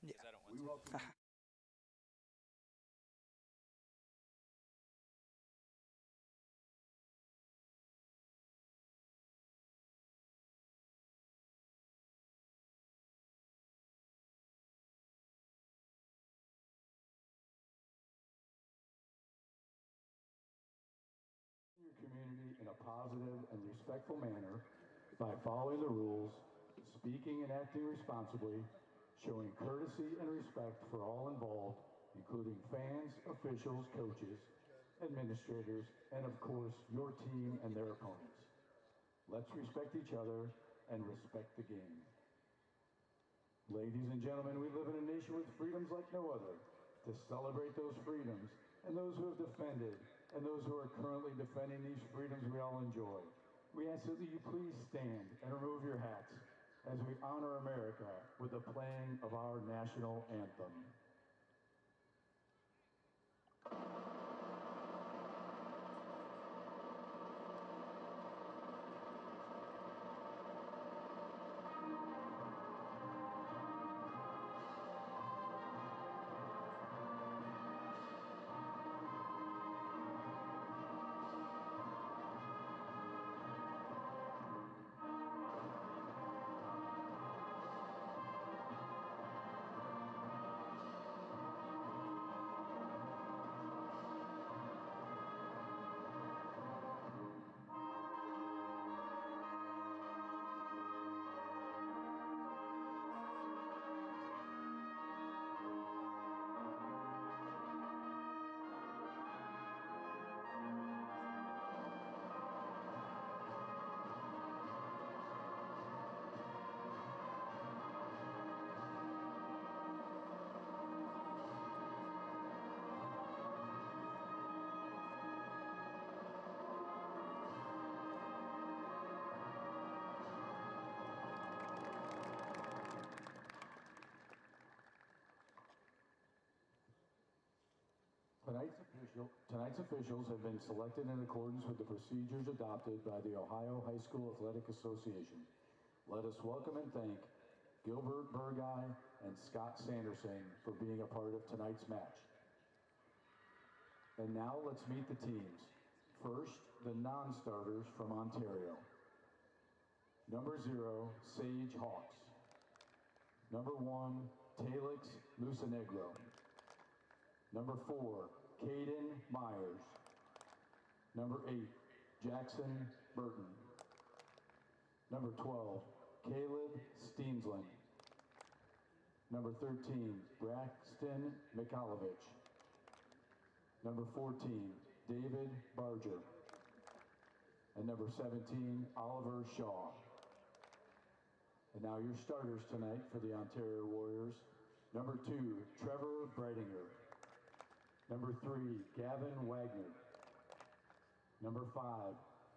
Yeah. I don't want to. Your community in a positive and respectful manner by following the rules, speaking and acting responsibly, showing courtesy and respect for all involved, including fans, officials, coaches, administrators, and of course, your team and their opponents. Let's respect each other and respect the game. Ladies and gentlemen, we live in a nation with freedoms like no other. To celebrate those freedoms and those who have defended and those who are currently defending these freedoms we all enjoy, we ask that you please stand and remove your hats as we honor America with the playing of our national anthem. Tonight's officials have been selected in accordance with the procedures adopted by the Ohio High School Athletic Association. Let us welcome and thank Gilbert Burgeye and Scott Sanderson for being a part of tonight's match. And now let's meet the teams. First, the non-starters from Ontario. Number 0, Sage Hawks. Number 1, Talix Lucenegro. Number 4, Caden Myers. Number 8, Jackson Burton. Number 12, Caleb Steensland. Number 13, Braxton Mikhailovich. Number 14, David Barger. And number 17, Oliver Shaw. And now your starters tonight for the Ontario Warriors. Number 2, Trevor Breitinger. Number 3, Gavin Wagner. Number 5,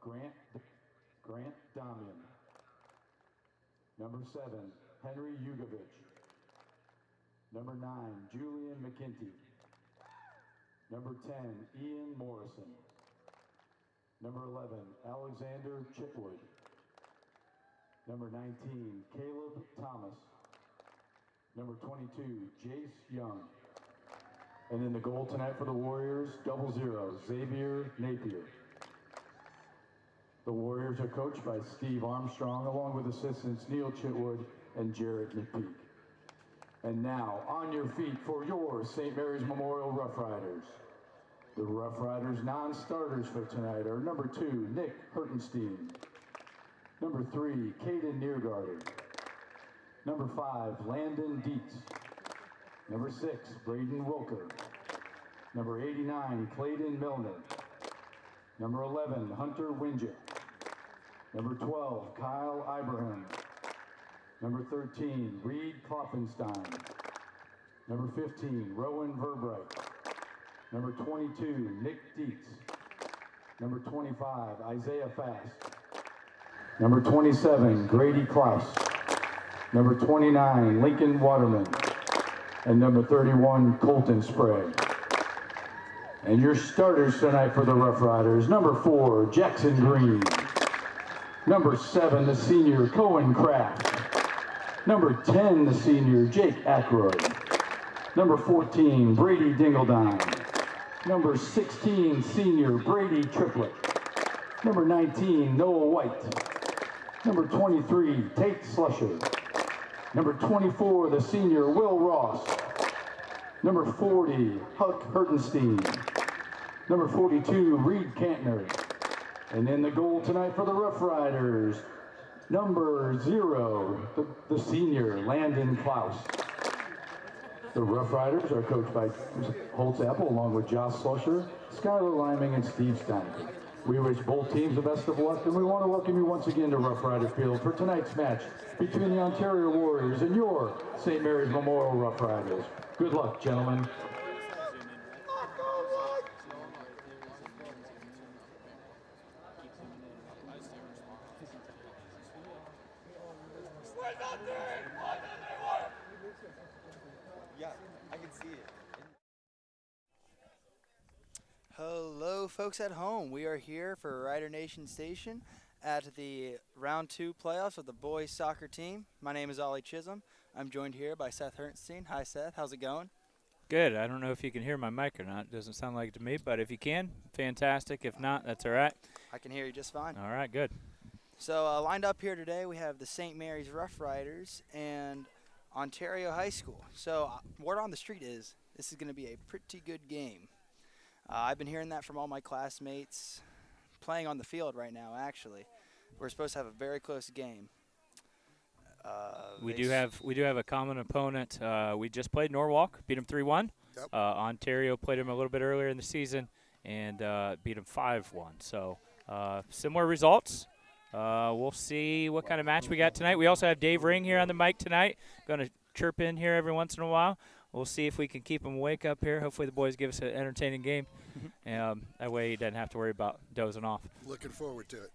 Grant Damian. Number 7, Henry Yugovich. Number 9, Julian McKinty. Number 10, Ian Morrison. Number 11, Alexander Chitwood. Number 19, Caleb Thomas. Number 22, Jace Young. And in the goal tonight for the Warriors, 00, Xavier Napier. The Warriors are coached by Steve Armstrong, along with assistants Neil Chitwood and Jared McPeak. And now, on your feet for your St. Mary's Memorial Rough Riders. The Rough Riders non-starters for tonight are number 2, Nick Hertenstein. Number 3, Caden Niergarter. Number 5, Landon Dietz. Number 6, Braden Wilker. Number 89, Clayton Milner. Number 11, Hunter Winget. Number 12, Kyle Ibrahim. Number 13, Reed Klopfenstein. Number 15, Rowan Verbright. Number 22, Nick Dietz. Number 25, Isaiah Fast. Number 27, Grady Klaus. Number 29, Lincoln Waterman. And number 31, Colton Sprague. And your starters tonight for the Rough Riders, number 4, Jackson Green. Number 7, the senior, Cohen Kraft. Number 10, the senior, Jake Ackroyd. Number 14, Brady Dingledine. Number 16, senior Brady Triplet. Number 19, Noah White. Number 23, Tate Slusher. Number 24, the senior Will Ross. Number 40, Huck Hertenstein. Number 42, Reed Kantner. And in the goal tonight for the Rough Riders, number 0, the senior Landon Klaus. The Rough Riders are coached by Holtz Apple along with Josh Slusher, Skylar Liming, and Steve Stein. We wish both teams the best of luck, and we want to welcome you once again to Rough Rider Field for tonight's match between the Ontario Warriors and your St. Mary's Memorial Rough Riders. Good luck, gentlemen. Hello, folks at home. We are here for Rider Nation Station at the Round 2 playoffs of the boys soccer team. My name is Ollie Chisholm. I'm joined here by Seth Hertenstein. Hi, Seth. How's it going? Good. I don't know if you can hear my mic or not. It doesn't sound like it to me, but if you can, fantastic. If not, that's all right. I can hear you just fine. All right, good. So lined up here today, we have the St. Mary's Rough Riders and Ontario High School. So word on the street is this is going to be a pretty good game. I've been hearing that from all my classmates playing on the field right now, actually. We're supposed to have a very close game. We do have a common opponent. We just played Norwalk, beat them 3-1. Yep. Ontario played them a little bit earlier in the season and beat them 5-1. So similar results. We'll see what kind of match we got tonight. We also have Dave Ring here on the mic tonight. Going to chirp in here every once in a while. We'll see if we can keep him awake up here. Hopefully the boys give us an entertaining game. That way he doesn't have to worry about dozing off. Looking forward to it.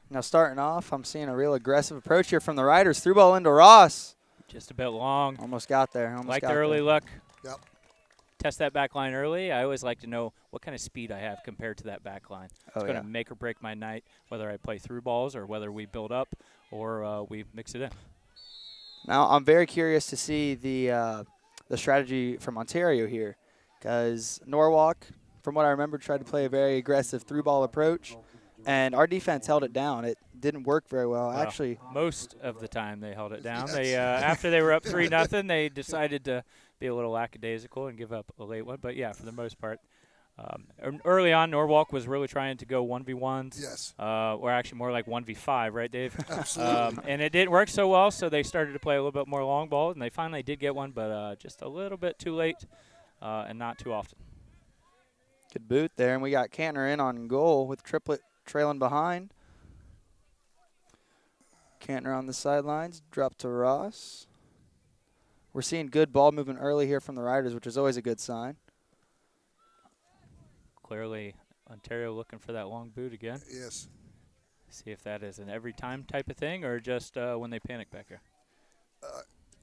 Now starting off, I'm seeing a real aggressive approach here from the Riders. Through ball into Ross. Just a bit long. Almost got there. Like the early look. Yep. Test that back line early. I always like to know what kind of speed I have compared to that back line. It's going to make or break my night, whether I play through balls or whether we build up or we mix it in. Now, I'm very curious to see the strategy from Ontario here, because Norwalk, from what I remember, tried to play a very aggressive through-ball approach, and our defense held it down. It didn't work very well. Actually, most of the time they held it down. Yes. They after they were up 3-0, they decided to be a little lackadaisical and give up a late one. But yeah, for the most part. Early on, Norwalk was really trying to go 1v1s. Yes. Or actually more like 1v5, right, Dave? Absolutely. And it didn't work so well, so they started to play a little bit more long ball, and they finally did get one, but just a little bit too late and not too often. good boot there, and we got Kantner in on goal with Triplet trailing behind. Kantner on the sidelines, drop to Ross. We're seeing good ball movement early here from the Riders, which is always a good sign. Clearly, Ontario looking for that long boot again. Yes. See if that is an every time type of thing or just when they panic back here.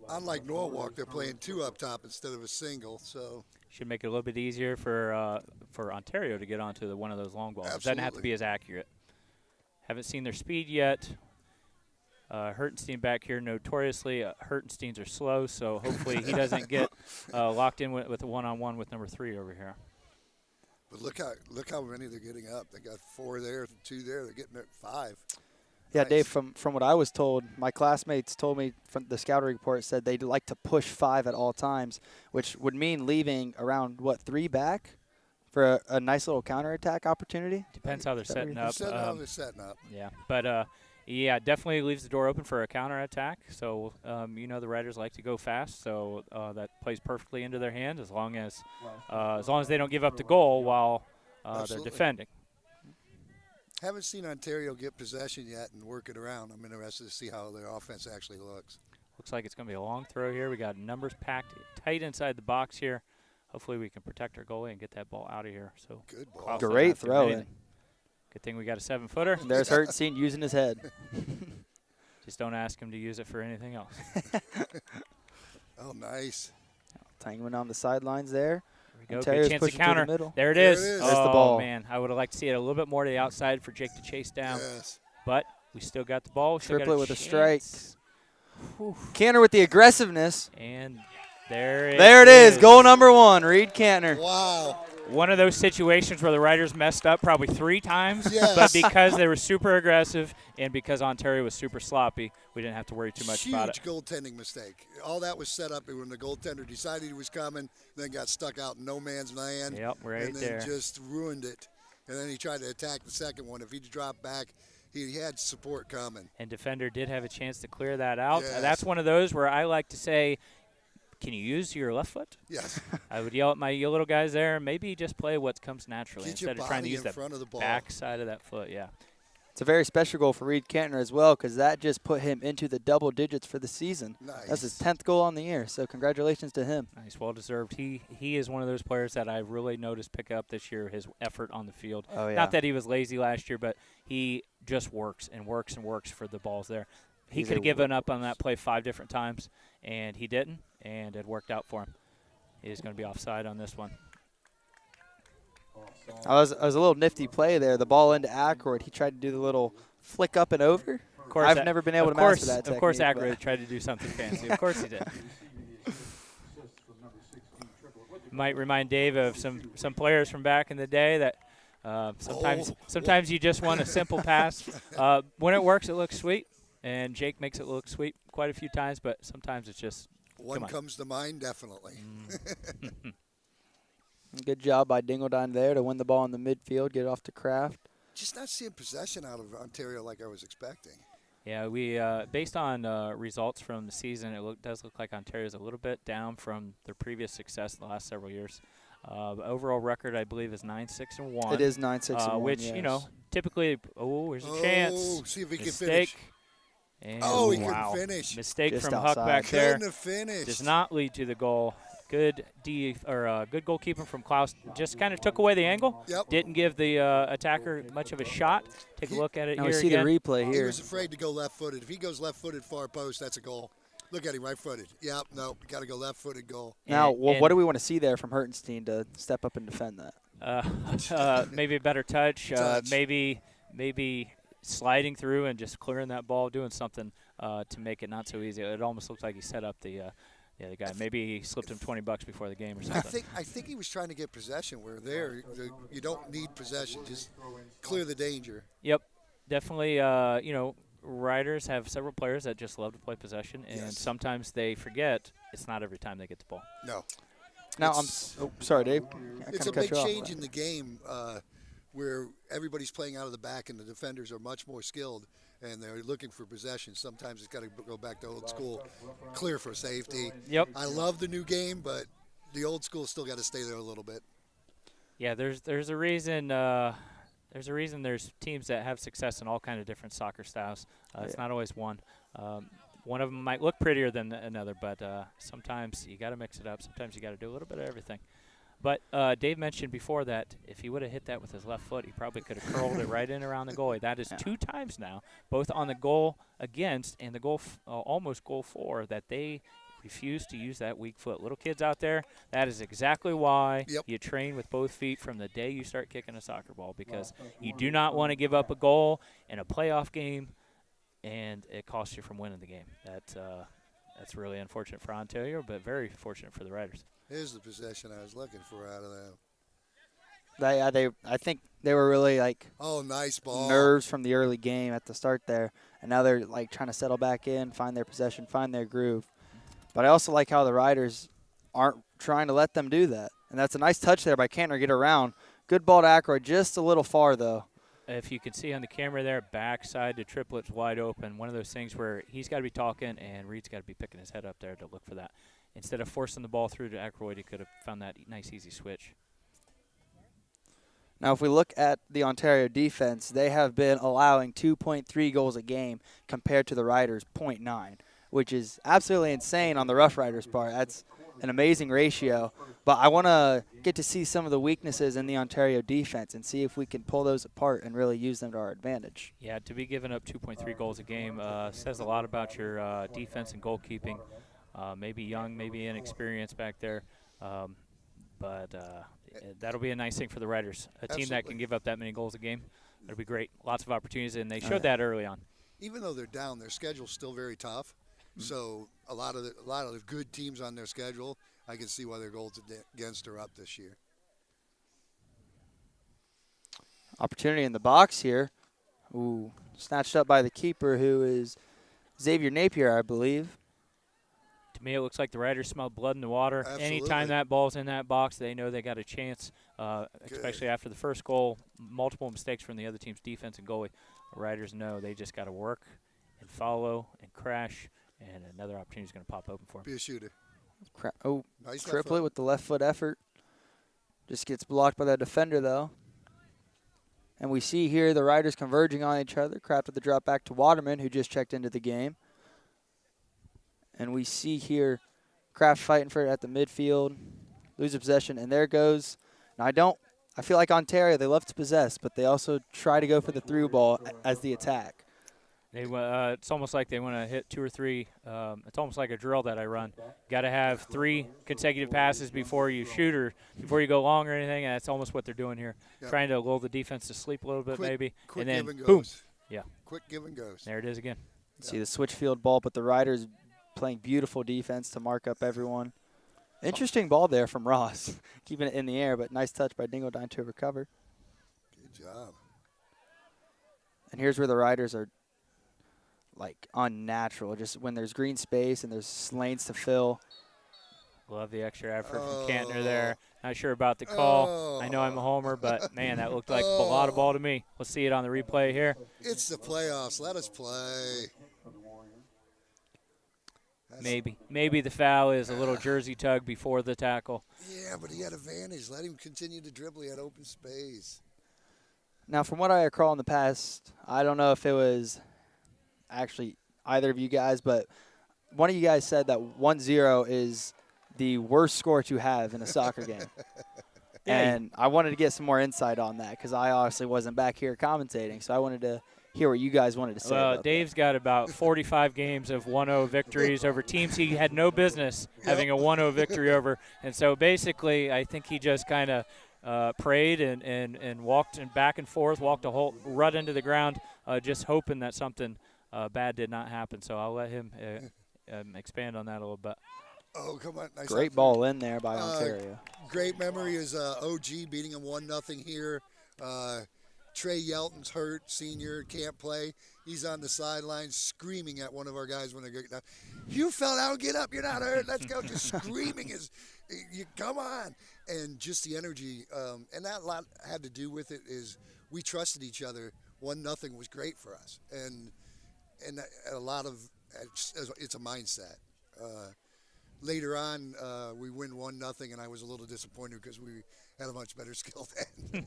Unlike Norwalk, they're playing 2 up top instead of a single, so. Should make it a little bit easier for Ontario to get onto one of those long balls. Absolutely. Doesn't have to be as accurate. Haven't seen their speed yet. Hertenstein back here, notoriously, Hertensteins are slow, so hopefully he doesn't get locked in with a one-on-one with number 3 over here. But look how many they're getting up. They got 4 there, 2 there. They're getting at 5. Yeah, Nice. Dave, from what I was told, my classmates told me from the scouting report said they'd like to push 5 at all times, which would mean leaving around, 3 back for a nice little counterattack opportunity? Depends how they're setting up. How they're setting up. Yeah, but yeah, definitely leaves the door open for a counterattack. So the Riders like to go fast, so that plays perfectly into their hand as long as they don't give up the goal while they're Absolutely. defending. Haven't seen Ontario get possession yet and work it around. I'm interested to see how their offense actually looks. Looks like it's going to be a long throw here. We got numbers packed tight inside the box here. Hopefully we can protect our goalie and get that ball out of here. So Good ball. Klaus doesn't Great have to do throw anything. in. Good thing we got a 7-footer. There's Hertenstein using his head. Just don't ask him to use it for anything else. Oh, nice. Tangman on the sidelines there. Go, Ontario's good chance to pushing through counter. the middle. There it There is. it is. There's the Oh, ball. man. I would have liked to see it a little bit more to the outside for Jake to chase down. Yes. But we still got the ball. We still got Triplet with a strike. chance. Whew. Kantner with the aggressiveness. And There it is. Goal number 1, Reed Cantner. Wow. One of those situations where the Riders messed up probably 3 times, Yes. but because they were super aggressive and because Ontario was super sloppy, we didn't have to worry too much about it. Huge goaltending mistake. All that was set up when the goaltender decided he was coming, then got stuck out in no man's land. Yep, right and then there. just ruined it. And then he tried to attack the second one. If he'd dropped back, he had support coming. And defender did have a chance to clear that out. Yes. That's one of those where I like to say, can you use your left foot? Yes. I would yell at my little guys there, maybe just play what comes naturally Get your instead of trying to body use in the front of the ball. back side of that foot. Yeah. It's a very special goal for Reed Cantner as well because that just put him into the double digits for the season. Nice. That's his 10th goal on the year, so congratulations to him. Nice, well-deserved. He is one of those players that I really noticed pick up this year, his effort on the field. Oh, yeah. Not that he was lazy last year, but he just works and works and works for the balls there. He He's could a have given up on that play 5 different times, and he didn't, and it worked out for him. He's going to be offside on this one. I was a little nifty play there. The ball into Ackroyd. He tried to do the little flick up and over. Of course, I've never been able to master that Of course, technique, Ackroyd tried to do something fancy. Of course he did. Might remind Dave of some players from back in the day that sometimes you just want a simple pass. When it works, it looks sweet, and Jake makes it look sweet quite a few times, but sometimes it's just One comes to mind, definitely. Good job by Dingledine there to win the ball in the midfield, get it off to Kraft. Just not seeing possession out of Ontario like I was expecting. Yeah, we based on results from the season, it does look like Ontario's a little bit down from their previous success in the last several years. Overall record, I believe, is 9-6-1. It is 9-6-1, which yes. you know typically. Oh, there's a chance. See if he can Mistake. finish. And Oh, he wow. couldn't finish. Mistake Just from outside. Huck back there. Couldn't have finished. Does not lead to the goal. Good good goalkeeping from Klaus. Just kind of took away the angle. Yep. Didn't give the attacker much of a shot. Take a look at it Now here we see again. the replay He here. was afraid to go left-footed. If he goes left-footed far post, that's a goal. Look at him, right-footed. Yep, no, got to go left-footed goal. Now, And- what do we want to see there from Hertenstein to step up and defend that? Maybe a better touch. Touch. Maybe sliding through and just clearing that ball, doing something to make it not so easy. It almost looks like he set up the guy. Maybe he slipped him $20 before the game or something. I think he was trying to get possession. Where there, you don't need possession. Just clear the danger. Yep, definitely. Riders have several players that just love to play possession, and Yes. sometimes they forget it's not every time they get the ball. No. Now, It's- sorry, Dave. I It's kinda a cut big you off. change in the game where everybody's playing out of the back and the defenders are much more skilled and they're looking for possession. Sometimes it's got to go back to old school, clear for safety. Yep. I love the new game, but the old school still got to stay there a little bit. Yeah, there's a reason. There's teams that have success in all kind of different soccer styles. It's not always one. One of them might look prettier than another, but sometimes you got to mix it up. Sometimes you got to do a little bit of everything. But Dave mentioned before that if he would have hit that with his left foot, he probably could have curled it right in around the goalie. That is 2 times now, both on the goal against and the goal, almost goal for, that they refuse to use that weak foot. Little kids out there, that is exactly why you train with both feet from the day you start kicking a soccer ball, because you do not want to give up a goal in a playoff game and it costs you from winning the game. That's really unfortunate for Ontario, but very fortunate for the Riders. Here's the possession I was looking for out of I that. think they were really Oh, nice ball. nerves from the early game at the start there, and now they're trying to settle back in, find their possession, find their groove. But I also like how the Riders aren't trying to let them do that, and that's a nice touch there by Cantner, get around. Good ball to Ackroyd, just a little far though. If you can see on the camera there, backside to Triplet's wide open. One of those things where he's got to be talking and Reed's got to be picking his head up there to look for that. Instead of forcing the ball through to Ackroyd, he could have found that nice, easy switch. Now, if we look at the Ontario defense, they have been allowing 2.3 goals a game compared to the Riders' 0.9, which is absolutely insane on the Rough Riders' part. That's an amazing ratio. But I want to get to see some of the weaknesses in the Ontario defense and see if we can pull those apart and really use them to our advantage. Yeah, to be giving up 2.3 goals a game says a lot about your defense and goalkeeping. Maybe young, maybe inexperienced back there. But that'll be a nice thing for the Riders. A team that can give up that many goals a game, that'll be great. Lots of opportunities, and they showed that early on. Even though they're down, their schedule's still very tough. So a lot of the good teams on their schedule, I can see why their goals against are up this year. Opportunity in the box here. Ooh, snatched up by the keeper, who is Xavier Napier, I believe. To me, it looks like the Riders smell blood in the water. Absolutely. Anytime that ball's in that box, they know they got a chance, especially after the first goal. Multiple mistakes from the other team's defense and goalie. The Riders know they just got to work and follow and crash, and another opportunity is going to pop open for them. Be a shooter. Nice Triplet with the left foot effort. Just gets blocked by that defender, though. And we see here the Riders converging on each other. Kraft with the drop back to Waterman, who just checked into the game. And we see here Kraft fighting for it at the midfield. Loses possession, and there goes. Now, I feel like Ontario, they love to possess, but they also try to go for the through ball as the attack. It's almost like they want to hit 2 or 3. It's almost like a drill that I run. Got to have 3 consecutive passes before you shoot or before you go long or anything, and that's almost what they're doing here. Yep. Trying to lull the defense to sleep a little bit, maybe. Quick and then, give and boom. goes. Yeah. Quick give and goes. There it is again. See the switch field ball, but the Riders playing beautiful defense to mark up everyone. Interesting ball there from Ross. Keeping it in the air, but nice touch by Dingodine to recover. Good job. And here's where the Riders are like unnatural, just when there's green space and there's lanes to fill. Love the extra effort from Kantner there. Not sure about the call. I know I'm a homer, but, man, that looked like a lot of ball to me. We'll see it on the replay here. It's the playoffs. Let us play. Maybe the foul is a little jersey tug before the tackle. Yeah, but he had advantage. Let him continue to dribble. He had open space. Now, from what I recall in the past, I don't know if it was actually either of you guys, but one of you guys said that 1-0 is the worst score to have in a soccer game. And I wanted to get some more insight on that because I honestly wasn't back here commentating, so I wanted to hear what you guys wanted to say. Well, Dave's got about 45 games of 1-0 victories over teams he had no business having a 1-0 victory over. And so basically I think he just kind of prayed and walked back and forth, walked a whole rut into the ground, just hoping that something bad did not happen. So I'll let him expand on that a little bit. Oh, come on. Nice great ball in there by Ontario. Great memory is OG beating him 1-0 here. Trey Yelton's hurt, senior, can't play. He's on the sidelines screaming at one of our guys when they get down. You fell down, get up, you're not hurt, let's go. Just screaming you come on. And just the energy, and that a lot had to do with it is we trusted each other. 1-0 was great for us. And a lot of, it's a mindset. Later on, we win 1-0, and I was a little disappointed because we had a much better skill then.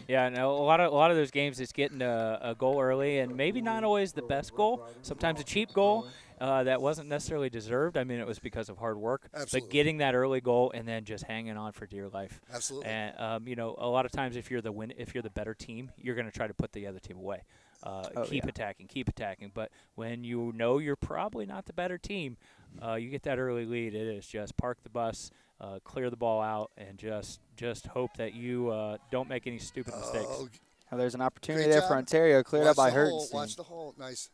Yeah, no, a lot of those games, it's getting a goal early, and maybe not always the best goal. Sometimes a cheap goal that wasn't necessarily deserved. I mean, it was because of hard work. Absolutely. But getting that early goal and then just hanging on for dear life. Absolutely. And a lot of times, if you're the better team, you're going to try to put the other team away. Keep attacking. But when you know you're probably not the better team, you get that early lead. It is just park the bus, clear the ball out, and just hope that you don't make any stupid mistakes. Oh, there's an opportunity there for Ontario, cleared up by Hurtenstein. Watch the hole. Nice.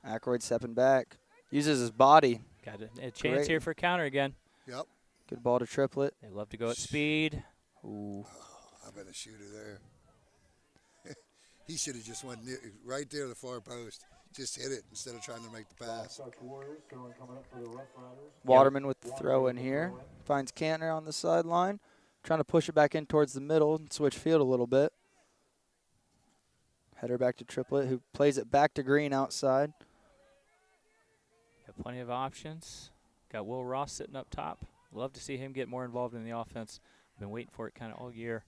Aykroyd stepping back. Uses his body. Got a chance here for a counter again. Yep. Good ball to Triplet. They love to go at speed. Ooh. I've been a shooter there. He should have just went right there to the far post. Just hit it instead of trying to make the pass. Waterman with the throw in here. Finds Kantner on the sideline. Trying to push it back in towards the middle and switch field a little bit. Header back to Triplet, who plays it back to Green outside. Got plenty of options. Got Will Ross sitting up top. Love to see him get more involved in the offense. Been waiting for it kind of all year.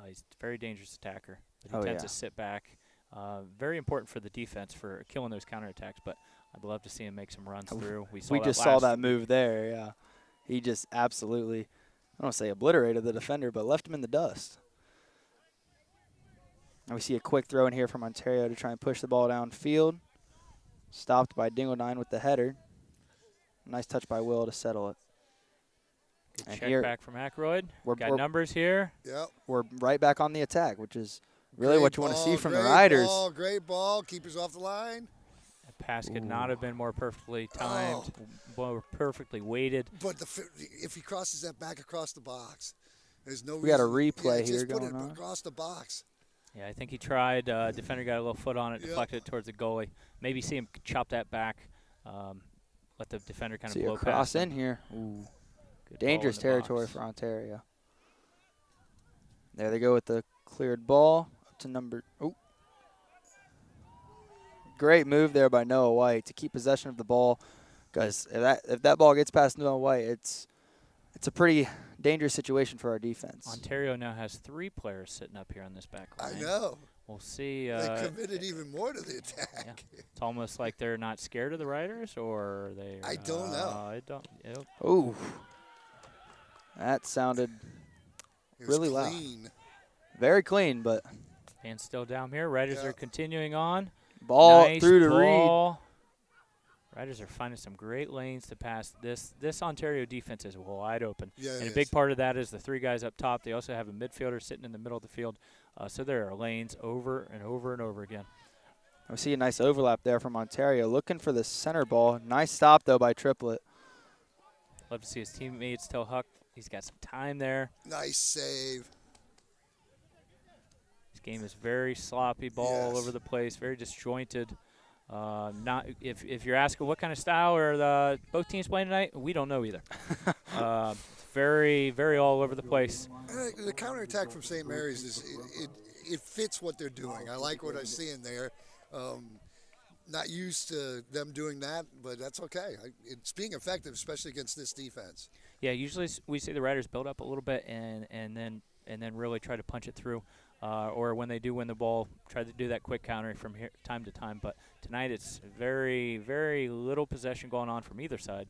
He's a very dangerous attacker. But he tends to sit back. Very important for the defense for killing those counterattacks, but I'd love to see him make some runs through. We just saw that move there, yeah. He just absolutely, I don't want to say obliterated the defender, but left him in the dust. And we see a quick throw in here from Ontario to try and push the ball downfield. Stopped by Dingodine with the header. Nice touch by Will to settle it. Good check back from Aykroyd. Got numbers here. Yep. We're right back on the attack, which is really what you want to see from the Riders. Great ball. Keepers off the line. pass could not have been more perfectly timed, more perfectly weighted. But if he crosses that back across the box, there's no We got a reason. replay here just put going it on. across the box. Yeah, I think he tried. Defender got a little foot on it, deflected it towards the goalie. Maybe see him chop that back, let the defender kind of blow a cross past him. in here. Ooh, good Dangerous ball in the territory box. for Ontario. There they go with the cleared ball up to number. Oh, great move there by Noah White to keep possession of the ball, because if that ball gets past Noah White, it's a pretty dangerous situation for our defense. Ontario now has 3 players sitting up here on this back line. I know. We'll see. They committed even more to the attack. Yeah. It's almost like they're not scared of the Riders, or they. I don't know. I don't. Yep. Ooh, that sounded It was really loud. clean. Very clean, but And still down here. Riders are continuing on. ball Nice through to Reed. ball. Riders are finding some great lanes to pass. This Ontario defense is wide open. Yeah, And it a big is. part of that is the 3 guys up top. They also have a midfielder sitting in the middle of the field. So there are lanes over and over and over again. We see a nice overlap there from Ontario, looking for the center ball. Nice stop, though, by Triplet. Love to see his teammates tell Huck he's got some time there. Nice save. This game is very sloppy, ball all Yes. over the place, very disjointed. Not if you're asking what kind of style are both teams playing tonight, we don't know either. Very, very all over the place. The counterattack from St. Mary's it fits what they're doing. I like what I'm seeing there. Not used to them doing that, but that's okay. It's being effective, especially against this defense. Yeah, usually we see the Riders build up a little bit and then really try to punch it through. Or when they do win the ball, try to do that quick counter from here time to time. But tonight it's very, very little possession going on from either side.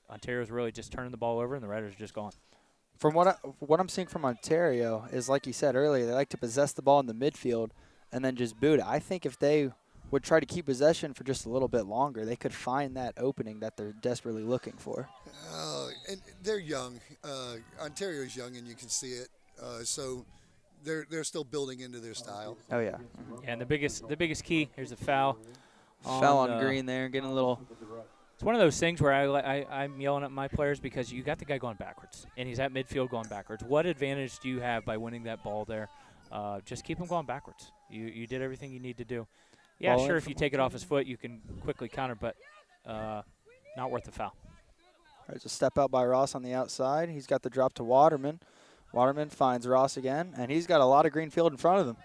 Ontario's really just turning the ball over, and the Riders are just gone. From what I'm seeing from Ontario is, like you said earlier, they like to possess the ball in the midfield and then just boot it. I think if they would try to keep possession for just a little bit longer, they could find that opening that they're desperately looking for. And they're young. Ontario's young, and you can see it. So they're still building into their style. Oh, yeah. And the biggest key, here's a foul. Fell on Green there, getting a little. It's one of those things where I'm yelling at my players because you got the guy going backwards, and he's at midfield going backwards. What advantage do you have by winning that ball there? Just keep him going backwards. You did everything you need to do. Yeah, Ball in sure, if from you take it off his foot, you can quickly counter, but not worth the foul. There's a step out by Ross on the outside. He's got the drop to Waterman. Waterman finds Ross again, and he's got a lot of green field in front of him.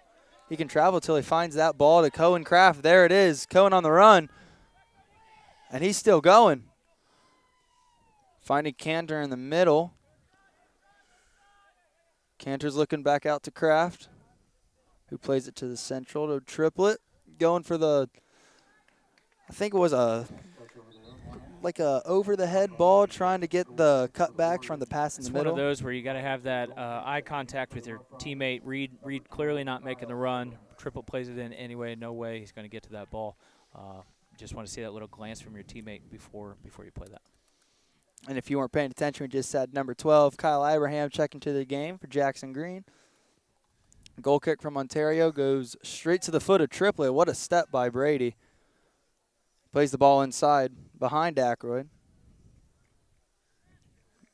He can travel till he finds that ball to Cohen Kraft. There it is. Cohen on the run. And he's still going. Finding Cantor in the middle. Cantor's looking back out to Kraft, who plays it to the central to Triplet. Going for the, I think it was like a over-the-head ball, trying to get the cutback from the pass in the middle. It's one of those where you got to have that eye contact with your teammate. Reed clearly not making the run. Triplet plays it in anyway. No way he's going to get to that ball. Just want to see that little glance from your teammate before you play that. And if you weren't paying attention, we just had number 12, Kyle Abraham, checking to the game for Jackson Green. Goal kick from Ontario goes straight to the foot of Triplet. What a step by Brady. Plays the ball inside behind Ackroyd.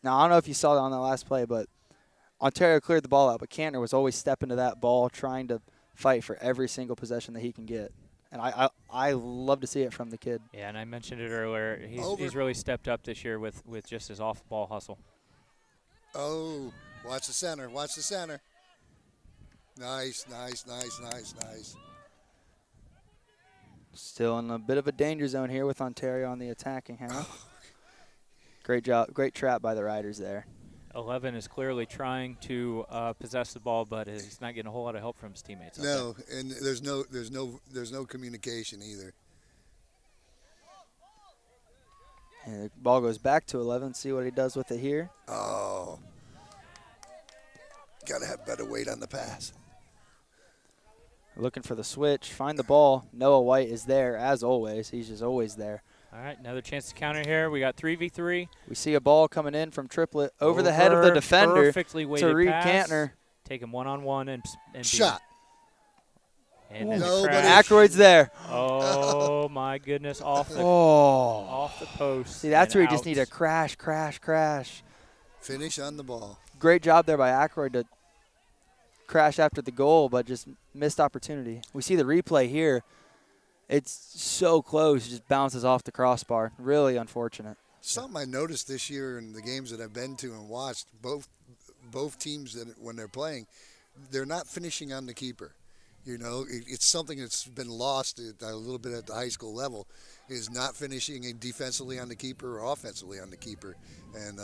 Now, I don't know if you saw that on that last play, but Ontario cleared the ball out, but Cantor was always stepping to that ball, trying to fight for every single possession that he can get. And I love to see it from the kid. Yeah, and I mentioned it earlier. He's really stepped up this year with just his off-ball hustle. Oh, watch the center. Watch the center. Nice. Still in a bit of a danger zone here with Ontario on the attacking half. Great job. Great trap by the Riders there. 11 is clearly trying to possess the ball, but he's not getting a whole lot of help from his teammates. No, and there's no communication either. And the ball goes back to 11. See what he does with it here. Oh, got to have better weight on the pass. Looking for the switch. Find the ball. Noah White is there, as always. He's just always there. All right, another chance to counter here. We got 3v3. We see a ball coming in from Triplet over the head of the defender perfectly weighted to Reed pass. Cantner. Take him one-on-one and Shot. And then Nobody- crash. Ackroyd's there. Oh, my goodness, off the post. See, that's and where you just out. need a crash. Finish on the ball. Great job there by Ackroyd to crash after the goal, but just missed opportunity. We see the replay here. It's so close. It just bounces off the crossbar. Really unfortunate. Something I noticed this year in the games that I've been to and watched, both teams that when they're playing, they're not finishing on the keeper. You know, it's something that's been lost a little bit at the high school level, is not finishing defensively on the keeper or offensively on the keeper, and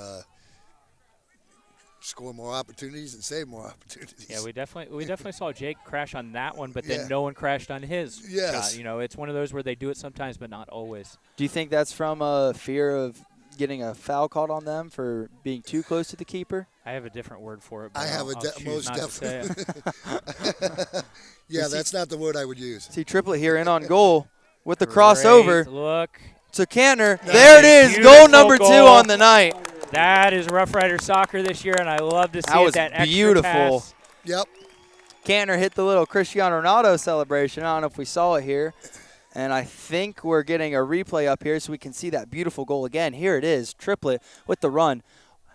score more opportunities and save more opportunities. Yeah, we definitely saw Jake crash on that one, but then Yeah. no one crashed on his Yes. shot. You know, it's one of those where they do it sometimes, but not always. Do you think that's from a fear of getting a foul called on them for being too close to the keeper? I have a different word for it. But I have I'll choose most not to say it. definitely. Yeah, that's not the word I would use. See Triplet here in on goal with the Great crossover look. to Cantor. Nice. There it is, Beautiful goal number 2 goal. on the night. That is Rough Rider soccer this year, and I love to see That was that extra beautiful. pass. Yep. Cantor hit the little Cristiano Ronaldo celebration. I don't know if we saw it here. And I think we're getting a replay up here so we can see that beautiful goal again. Here it is, Triplet with the run.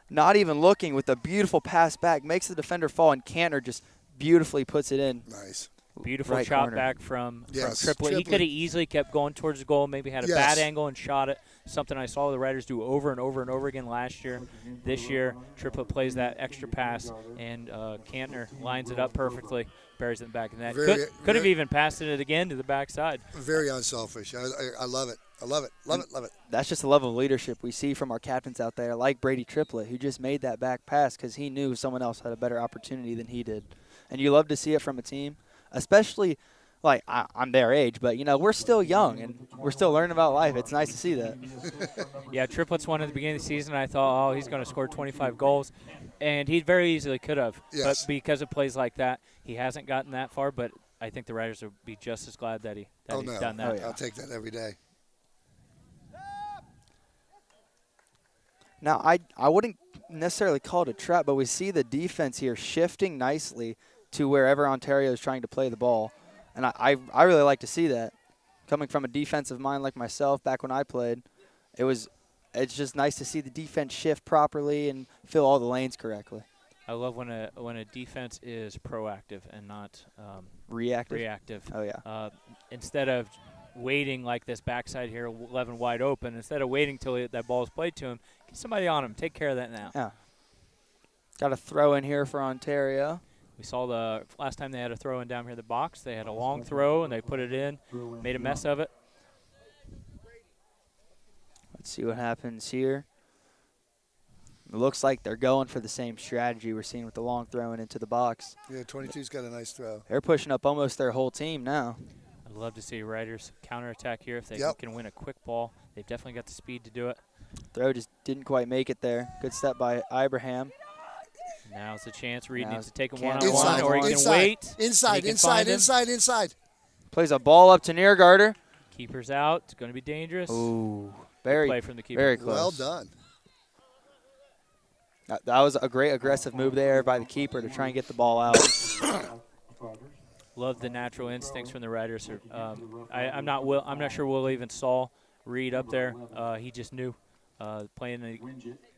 Not even looking with a beautiful pass back. Makes the defender fall, and Cantor just beautifully puts it in. Nice. Beautiful Right chop corner. back from Yes, Triplet. He Triplet. could have easily kept going towards the goal, maybe had a Yes. bad angle and shot it. Something I saw the Riders do over and over and over again last year. This year, Triplet plays that extra pass, and Cantner lines it up perfectly, buries it in the back of the net. Could have even passed it again to the backside. Very unselfish. I love it. I love it. Love it. Love it. That's just the level of leadership we see from our captains out there, like Brady Triplet, who just made that back pass because he knew someone else had a better opportunity than he did. And you love to see it from a team, especially – like, I'm their age, but, you know, we're still young, and we're still learning about life. It's nice to see that. Yeah, Triplet's won at the beginning of the season. I thought, he's going to score 25 goals, and he very easily could have. Yes. But because of plays like that, he hasn't gotten that far, but I think the Riders will be just as glad that he's done that. Oh, yeah. I'll take that every day. Now, I wouldn't necessarily call it a trap, but we see the defense here shifting nicely to wherever Ontario is trying to play the ball. And I really like to see that. Coming from a defensive mind like myself back when I played, it's just nice to see the defense shift properly and fill all the lanes correctly. I love when a defense is proactive and not Reactive. Oh, yeah. Instead of waiting like this backside here, 11 wide open, instead of waiting till that ball is played to him, get somebody on him. Take care of that now. Yeah. Got a throw in here for Ontario. We saw the last time they had a throw in down here in the box. They had a long throw, and they put it in, made a mess of it. Let's see what happens here. It looks like they're going for the same strategy we're seeing with the long throwing into the box. Yeah, 22's got a nice throw. They're pushing up almost their whole team now. I'd love to see Riders counterattack here if they Yep. can win a quick ball. They've definitely got the speed to do it. Throw just didn't quite make it there. Good step by Ibrahim. Now's the chance. Reed Now needs to take him Cantor one-on-one, or he can inside, wait. Inside, He can inside, find him. inside. Plays a ball up to Neargarter. Keeper's out. It's going to be dangerous. Ooh, Play very from the keeper. very close. Well done. That was a great aggressive move there by the keeper to try and get the ball out. Love the natural instincts from the Riders. I'm not sure Will even saw Reed up there. He just knew.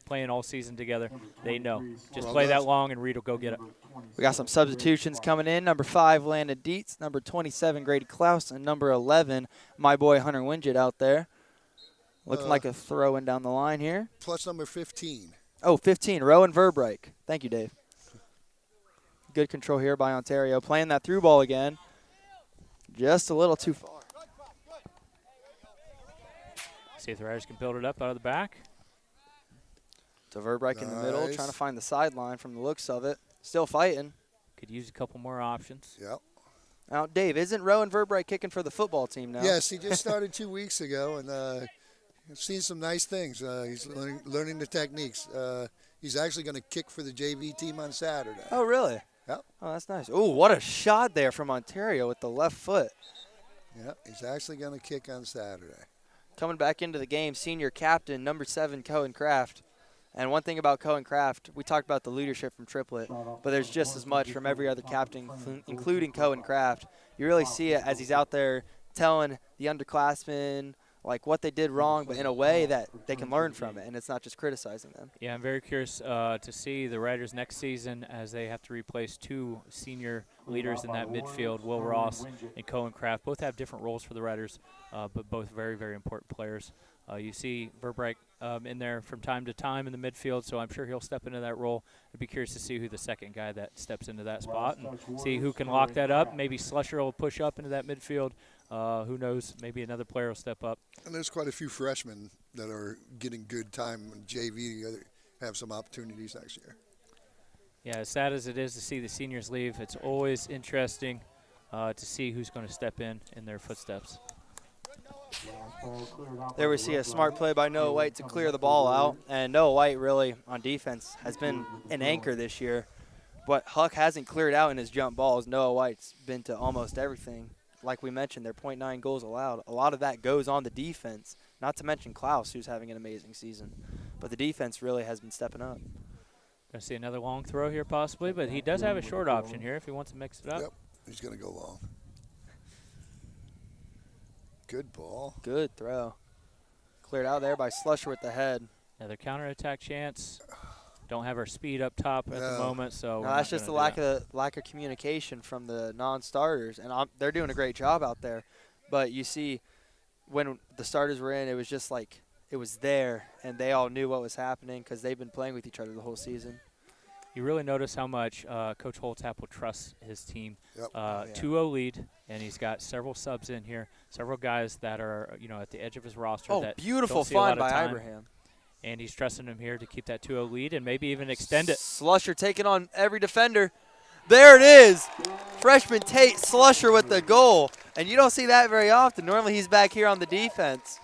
Playing all season together, they know. Just Well play done. that long, and Reed will go get it. We got some substitutions coming in. Number 5, Landon Dietz. Number 27, Grady Klaus. And number 11, my boy Hunter Winget out there. Looking like a throw in down the line here. Plus number 15. Oh, 15, Rowan Verbeek. Thank you, Dave. Good control here by Ontario. Playing that through ball again. Just a little too far. See if the Riders can build it up out of the back. To Verbeek in the middle, Nice. trying to find the sideline from the looks of it. Still fighting. Could use a couple more options. Yep. Now, Dave, isn't Rowan Verbeek kicking for the football team now? Yes, he just started 2 weeks ago, and I've seen some nice things. He's learning the techniques. He's actually going to kick for the JV team on Saturday. Oh, really? Yep. Oh, that's nice. Oh, what a shot there from Ontario with the left foot. Yep, he's actually going to kick on Saturday. Coming back into the game, senior captain, number 7, Cohen Kraft. And one thing about Cohen Kraft, we talked about the leadership from Triplet, but there's just as much from every other captain, including Cohen Kraft. You really see it as he's out there telling the underclassmen like what they did wrong, but in a way that they can learn from it, and it's not just criticizing them. Yeah, I'm very curious to see the Riders next season as they have to replace 2 senior leaders in that midfield, Will Ross and Cohen Kraft. Both have different roles for the Riders, but both very, very important players. You see Verbright in there from time to time in the midfield, so I'm sure he'll step into that role. I'd be curious to see who the second guy that steps into that spot and see who can lock that up. Maybe Slusher will push up into that midfield. Who knows? Maybe another player will step up. And there's quite a few freshmen that are getting good time in JV, have some opportunities next year. Yeah, as sad as it is to see the seniors leave, it's always interesting to see who's going to step in their footsteps. There we see a smart play by Noah White to clear the ball out, and Noah White really on defense has been an anchor this year. But Huck hasn't cleared out in his jump balls. Noah White's been to almost everything. Like we mentioned, they're .9 goals allowed. A lot of that goes on the defense, not to mention Klaus, who's having an amazing season. But the defense really has been stepping up. Going to see another long throw here possibly, but he does have a short option here if he wants to mix it up. Yep, he's going to go long. Good ball. Good throw. Cleared out there by Slusher with the head. Another counterattack chance. Don't have our speed up top at the moment, so no, that's just the lack of communication from the non-starters, and they're doing a great job out there. But you see, when the starters were in, it was just like it was there, and they all knew what was happening because they've been playing with each other the whole season. You really notice how much Coach Holtzapfel trusts his team. Yep. 2-0 lead, and he's got several subs in here, several guys that are at the edge of his roster. Oh, that beautiful don't see a lot find of by time. Ibrahim. And he's trusting him here to keep that 2-0 lead and maybe even extend it. Slusher taking on every defender. There it is. Freshman Tate Slusher with the goal. And you don't see that very often. Normally he's back here on the defense.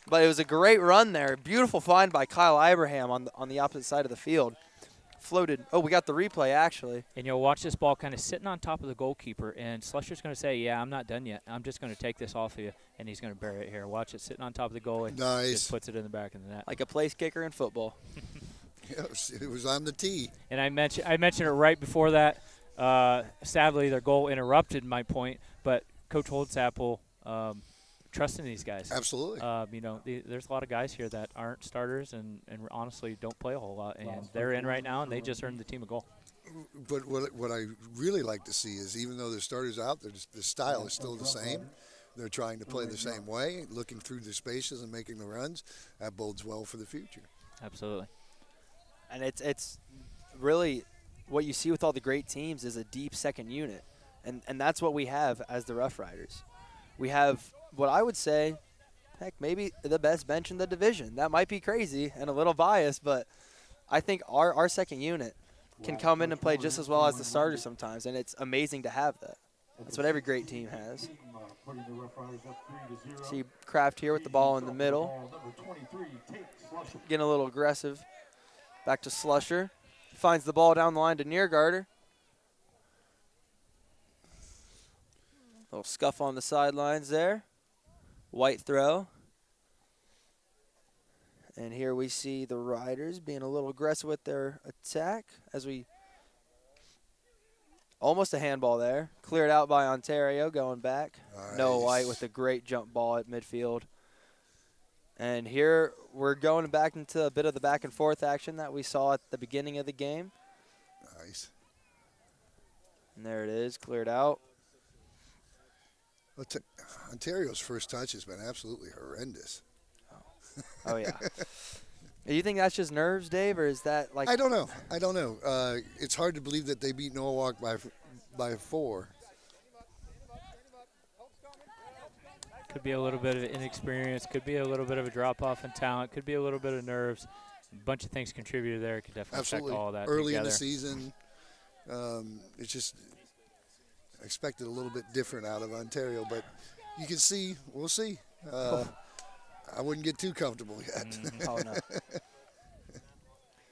But it was a great run there. Beautiful find by Kyle Ibrahim on the opposite side of the field. Floated. Oh, we got the replay, actually. And you'll watch this ball kind of sitting on top of the goalkeeper, and Slusher's going to say, yeah, I'm not done yet. I'm just going to take this off of you, and he's going to bury it here. Watch it sitting on top of the goal and just puts it in the back of the net. Like a place kicker in football. It was on the tee. And I mentioned it right before that. Sadly, their goal interrupted my point, but Coach Holtzapfel trusting these guys. Absolutely. There's a lot of guys here that aren't starters and honestly don't play a whole lot, and they're in right now, and they just earned the team a goal. But what I really like to see is even though the starters out, the style is still the same. They're trying to play the same way, looking through the spaces and making the runs. That bodes well for the future. Absolutely. And it's really what you see with all the great teams is a deep second unit, and that's what we have as the Rough Riders. We have what I would say, heck, maybe the best bench in the division. That might be crazy and a little biased, but I think our second unit can come in and play just as well as the starters sometimes, and it's amazing to have that. That's what every great team has. See Kraft here with the ball in the middle. Getting a little aggressive. Back to Slusher. Finds the ball down the line to Niergarter. Little scuff on the sidelines there. White throw. And here we see the Riders being a little aggressive with their attack as we almost a handball there. Cleared out by Ontario going back. Nice. Noah White with a great jump ball at midfield. And here we're going back into a bit of the back and forth action that we saw at the beginning of the game. Nice. And there it is, cleared out. Ontario's first touch has been absolutely horrendous. Oh, yeah. You think that's just nerves, Dave, or is that like? I don't know. It's hard to believe that they beat Norwalk by 4. Could be a little bit of inexperience. Could be a little bit of a drop-off in talent. Could be a little bit of nerves. A bunch of things contributed there. Could definitely Absolutely. affect all of that Early together. in the season, it's just expected a little bit different out of Ontario, but you can see. We'll see. I wouldn't get too comfortable yet. Oh, no.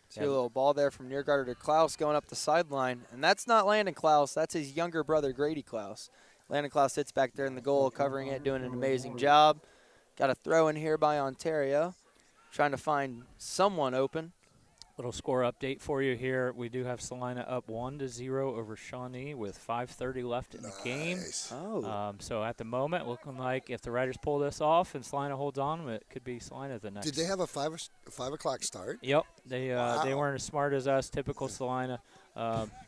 See a little ball there from Niergarter to Klaus going up the sideline. And that's not Landon Klaus. That's his younger brother, Grady Klaus. Landon Klaus sits back there in the goal, covering it, doing an amazing job. Got a throw in here by Ontario. Trying to find someone open. Little score update for you here. We do have Salina up 1-0 over Shawnee with 5:30 left in the game. Oh. So at the moment, looking like if the Riders pull this off and Salina holds on, it could be Salina the next. Did they have a 5 o'clock start? Yep. They Wow. weren't as smart as us. Typical Salina.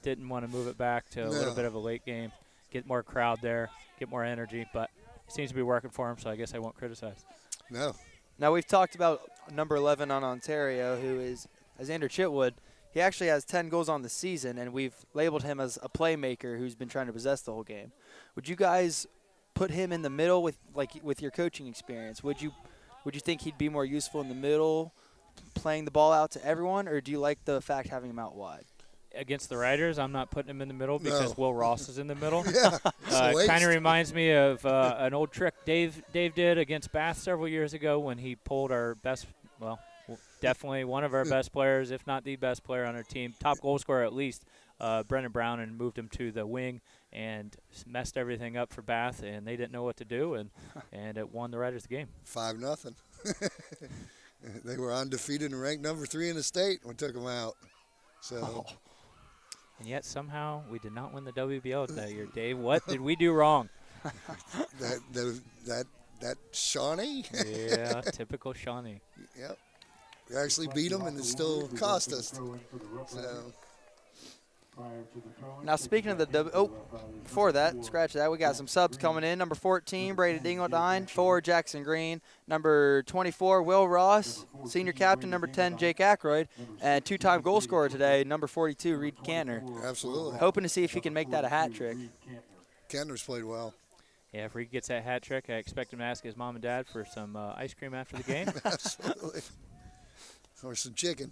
Didn't want to move it back to a little bit of a late game, get more crowd there, get more energy, but it seems to be working for them, so I guess I won't criticize. No. Now, we've talked about number 11 on Ontario, who is Xander Chitwood. He actually has 10 goals on the season, and we've labeled him as a playmaker who's been trying to possess the whole game. Would you guys put him in the middle with your coaching experience? Would you think he'd be more useful in the middle, playing the ball out to everyone, or do you like the fact having him out wide? Against the Riders, I'm not putting him in the middle because Will Ross is in the middle. Yeah. Kind of reminds me of an old trick Dave did against Bath several years ago when he pulled our best, definitely one of our best players, if not the best player on our team, top goal scorer at least, Brendan Brown, and moved him to the wing and messed everything up for Bath, and they didn't know what to do, and it won the Riders the game. 5-0. They were undefeated and ranked number 3 in the state when we took them out. So. And yet somehow we did not win the WBL that year, Dave. What did we do wrong? that Shawnee? Yeah, typical Shawnee. Yep. We actually beat them, and it still cost us. So. Now, speaking of before that, scratch that, we got some subs coming in. Number 14, Brady Dingledine. 4, Jackson Green. Number 24, Will Ross. Senior captain, number 10, Jake Ackroyd. And two-time goal scorer today, number 42, Reed Kantner. Absolutely. Hoping to see if he can make that a hat trick. Kantner's played well. Yeah, if Reed gets that hat trick, I expect him to ask his mom and dad for some ice cream after the game. Absolutely. Or some chicken.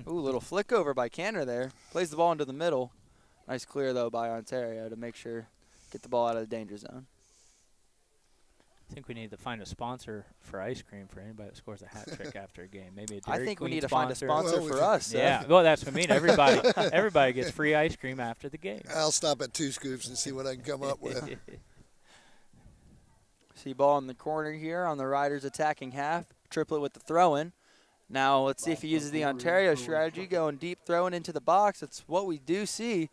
Ooh, little flick over by Kantner there. Plays the ball into the middle. Nice clear, though, by Ontario to make sure get the ball out of the danger zone. I think we need to find a sponsor for ice cream for anybody that scores a hat trick after a game. Maybe a I Dairy think we Queen need to find a sponsor for us. Yeah, well, that's what I mean. Everybody gets free ice cream after the game. I'll stop at 2 scoops and see what I can come up with. See ball in the corner here on the Riders' attacking half. Triplet with the throw-in. Now let's see if he uses the Ontario strategy, going deep, throwing into the box. That's what we do see.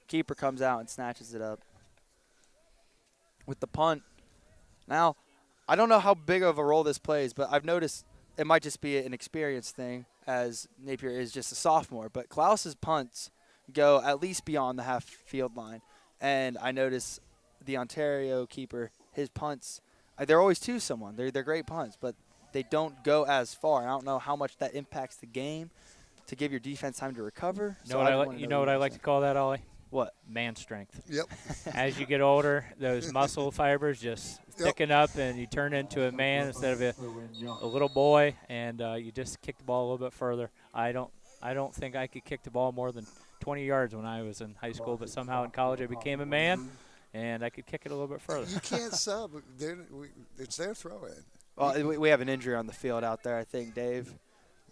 Keeper comes out and snatches it up with the punt. Now, I don't know how big of a role this plays, but I've noticed it might just be an experience thing as Napier is just a sophomore. But Klaus's punts go at least beyond the half-field line. And I notice the Ontario keeper, his punts, they're always to someone. They're great punts, but they don't go as far. I don't know how much that impacts the game to give your defense time to recover. You know what I like to call that, Ollie? What? Man strength. Yep. As you get older, those muscle fibers just thicken up, and you turn into a man instead of a little boy, and you just kick the ball a little bit further. I don't think I could kick the ball more than 20 yards when I was in high school, but somehow in college I became a man, and I could kick it a little bit further. You can't sub. It's their throw-in. Well, we have an injury on the field out there, I think, Dave.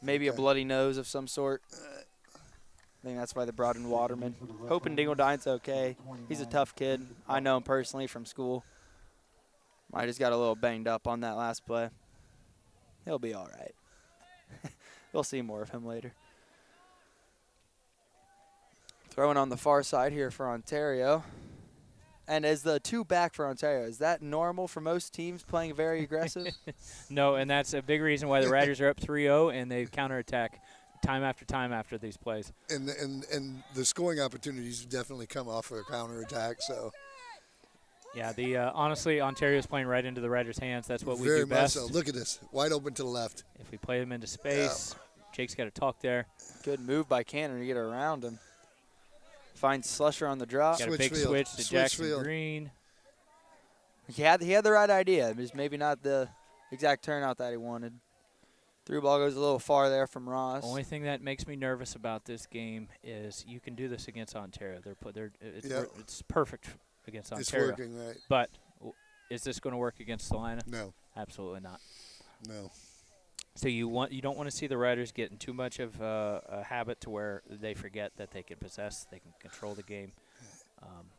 Maybe a bloody nose of some sort. I think that's why they brought in Waterman. Hoping Dingledine's okay. He's a tough kid. I know him personally from school. I just got a little banged up on that last play. He'll be all right. We'll see more of him later. Throwing on the far side here for Ontario. And as the 2 back for Ontario, is that normal for most teams playing very aggressive? No, and that's a big reason why the Riders are up 3-0 and they counterattack time after these plays. And the scoring opportunities definitely come off of a counterattack. So. Yeah, honestly, Ontario's playing right into the Riders' hands. That's what we Very do much best. so. Look at this, wide open to the left. If we play them into space, Jake's got to talk there. Good move by Cannon to get around him. Finds Slusher on the drop. Got a big switch to Jackson Green. He had the right idea. Just maybe not the exact turnout that he wanted. Through ball goes a little far there from Ross. Only thing that makes me nervous about this game is you can do this against Ontario. It's perfect against Ontario. It's working, right. But is this going to work against Salina? No. Absolutely not. No. So you don't want to see the Riders get in too much of a habit to where they forget that they can possess, they can control the game.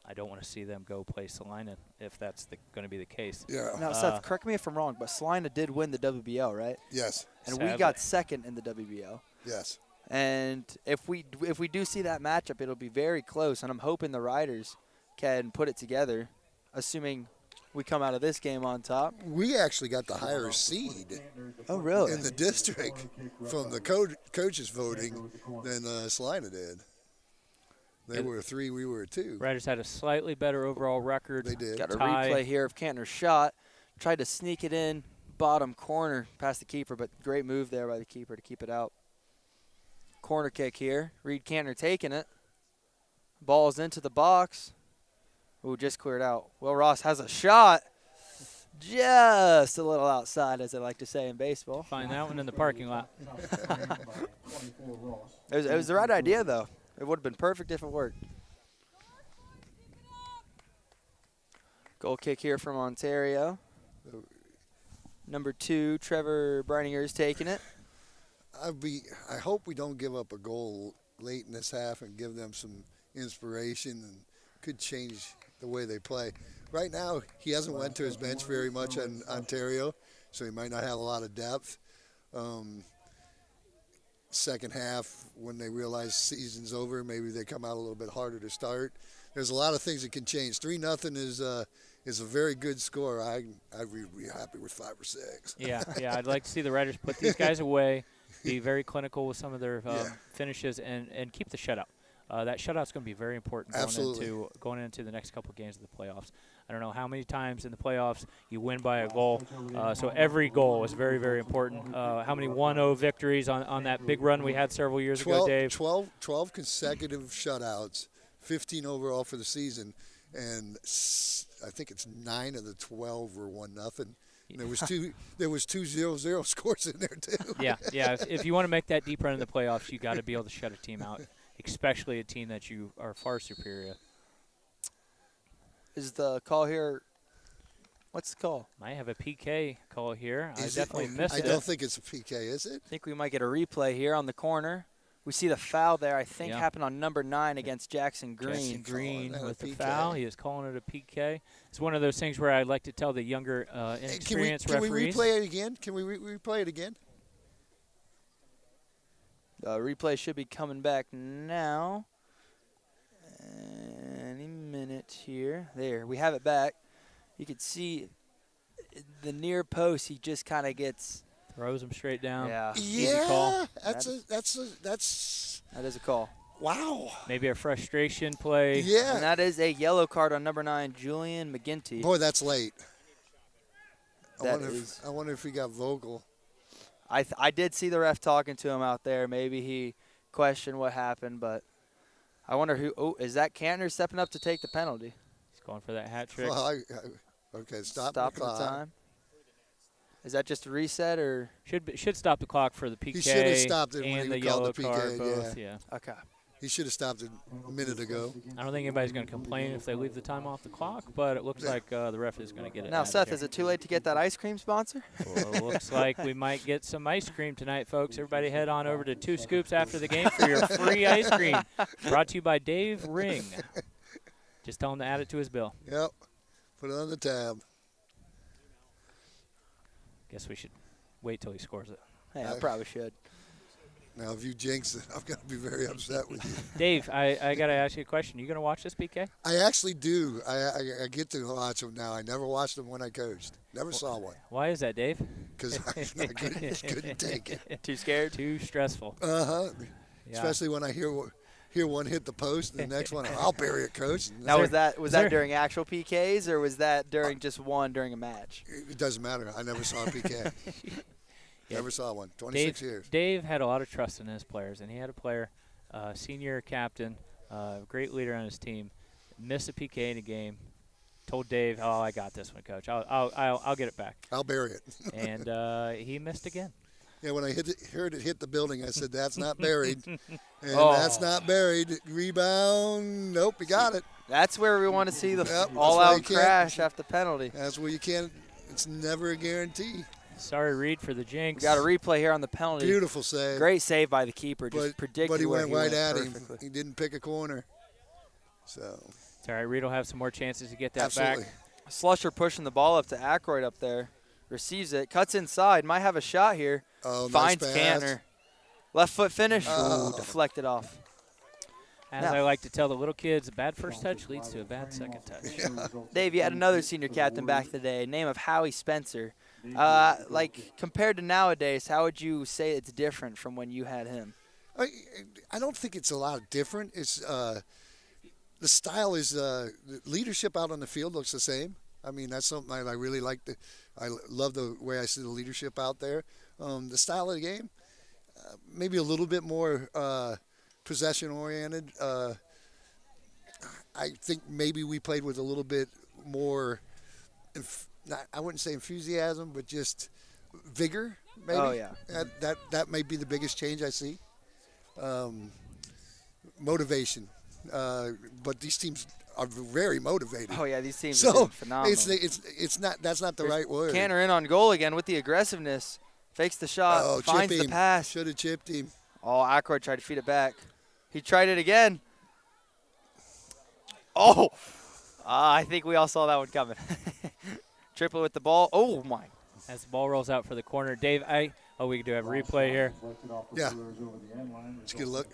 I don't want to see them go play Salina if that's going to be the case. Yeah. Now, Seth, correct me if I'm wrong, but Salina did win the WBL, right? Yes. And Sadly. we got second in the WBL. Yes. And if we do see that matchup, it'll be very close, and I'm hoping the Riders can put it together, assuming we come out of this game on top. We actually got the higher seed Oh, really? in the district from the coaches voting than Salina did. They were a 3, we were a 2. Riders had a slightly better overall record. They did. Got a Tie. replay here of Cantner's shot. Tried to sneak it in, bottom corner past the keeper, but great move there by the keeper to keep it out. Corner kick here. Reed Cantner taking it. Ball's into the box. Ooh, just cleared out. Will Ross has a shot. Just a little outside, as I like to say in baseball. Find that one in the parking lot. It was the right idea, though. It would have been perfect if it worked. Goal kick here from Ontario. Number 2, Trevor Brininger is taking it. I hope we don't give up a goal late in this half and give them some inspiration and could change the way they play. Right now, he hasn't went to his bench very much on Ontario, so he might not have a lot of depth. Second half, when they realize season's over, maybe they come out a little bit harder to start. There's a lot of things that can change. 3-0 is a very good score. I'd be happy with 5 or 6. Yeah, I'd like to see the Riders put these guys away, be very clinical with some of their finishes, and keep the shutout. That shutout's going to be very important going into the next couple of games of the playoffs. I don't know how many times in the playoffs you win by a goal, so every goal is very, very important. How many 1-0 victories on that big run we had several years ago, Dave? 12 consecutive shutouts, 15 overall for the season, and I think it's 9 of the 12 were 1-0. And there was two 0-0 scores in there too. Yeah. If you want to make that deep run in the playoffs, you got to be able to shut a team out, especially a team that you are far superior. Is the call here? What's the call? Might have a PK call here. I definitely missed it. I don't think it's a PK, is it? I think we might get a replay here on the corner. We see the foul there, I think, happened on number 9 against Jackson Green. Jackson Green with the PK. foul. He is calling it a PK. It's one of those things where I'd like to tell the younger, inexperienced referees. Can we replay it again? Can we replay it again? Replay should be coming back now. Any minute here. There, we have it back. You can see the near post, he just kind of gets... Throws him straight down. Yeah. Easy call. That is a call. Wow. Maybe a frustration play. Yeah. And that is a yellow card on number 9, Julian McGinty. Boy, that's late. That I wonder if he got vocal. I did see the ref talking to him out there. Maybe he questioned what happened, but I wonder who. Oh, is that Cantner stepping up to take the penalty? He's going for that hat trick. Well, okay, stop the time. Is that just a reset or should stop the clock for the PK? He should have stopped it when and he the called yellow the PK. card both. Yeah. Okay. He should have stopped it a minute ago. I don't think anybody's going to complain if they leave the time off the clock, but it looks like the ref is going to get it. Now, Seth, is it too late to get that ice cream sponsor? Well, it looks like we might get some ice cream tonight, folks. Everybody head on over to 2 Scoops after the game for your free ice cream. Brought to you by Dave Ring. Just tell him to add it to his bill. Yep. Put it on the tab. Guess we should wait till he scores it. Hey, I probably should. Now, if you jinx it, I'm going to be very upset with you. Dave, I got to ask you a question. You going to watch this PK? I actually do. I get to watch them now. I never watched them when I coached. Never saw one. Why is that, Dave? Because I couldn't take it. Too scared? Too stressful. Uh-huh. Yeah. Especially when I hear one hit the post and the next one, I'll bury it, coach. Now, was that during actual PKs or was that during just one during a match? It doesn't matter. I never saw a PK. Never saw one. 26 years. Dave had a lot of trust in his players, and he had a player, senior captain, great leader on his team, missed a PK in a game. Told Dave, "Oh, I got this one, coach. I'll get it back." I'll bury it. And he missed again. Yeah, when I heard it hit the building, I said, "That's not buried." And that's not buried. Rebound. Nope, you got it. That's where we want to see the all-out crash after penalty. That's where you can't. It's never a guarantee. Sorry, Reed, for the jinx. We got a replay here on the penalty. Beautiful save. Great save by the keeper. Just predicted but he where went right at perfectly. him. He didn't pick a corner. So. It's all right. Reed will have some more chances to get that Absolutely. back. Slusher pushing the ball up to Aykroyd up there. Receives it. Cuts inside. Might have a shot here. Oh, Finds nice pass. Cantner. Left foot finish. Ooh, deflected off. As Now- I like to tell the little kids, a bad first touch leads to a bad second touch. Dave, you had another senior captain back in the day, name of Howie Spencer. Like, compared to nowadays, how would you say it's different from when you had him? I don't think it's a lot different. It's the style is the leadership out on the field looks the same. I mean, that's something I really like. I love the way I see the leadership out there. The style of the game, maybe a little bit more possession oriented. I think maybe we played with a little bit more. I wouldn't say enthusiasm, but just vigor. Maybe. Oh, yeah. That may be the biggest change I see. Motivation, but these teams are very motivated. Oh, yeah, these teams So are doing phenomenal. it's not that's not the right word. Cantor in on goal again with the aggressiveness. Fakes the shot, finds the pass. Should have chipped him. Oh, Aykroyd tried to feed it back. He tried it again. Oh, I think we all saw that one coming. Triplet with the ball. Oh, my. As the ball rolls out for the corner. Dave, we do have a replay here. Yeah. Let's get a look.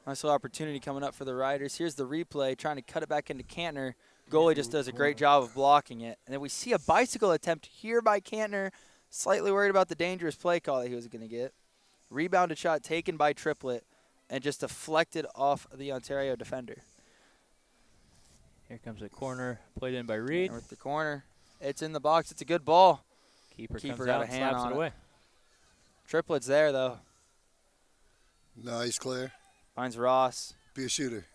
Nice little opportunity coming up for the Riders. Here's the replay, trying to cut it back into Cantner. Goalie just does a great job of blocking it. And then we see a bicycle attempt here by Cantner. Slightly worried about the dangerous play call that he was going to get. Rebounded shot taken by Triplet and just deflected off the Ontario defender. Here comes the corner, played in by Reed. And with the corner, it's in the box. It's a good ball. Keeper Keeper comes got out a and hand slaps on it it. away. Triplet's there, though. Nice, Claire. Finds Ross. Be a shooter.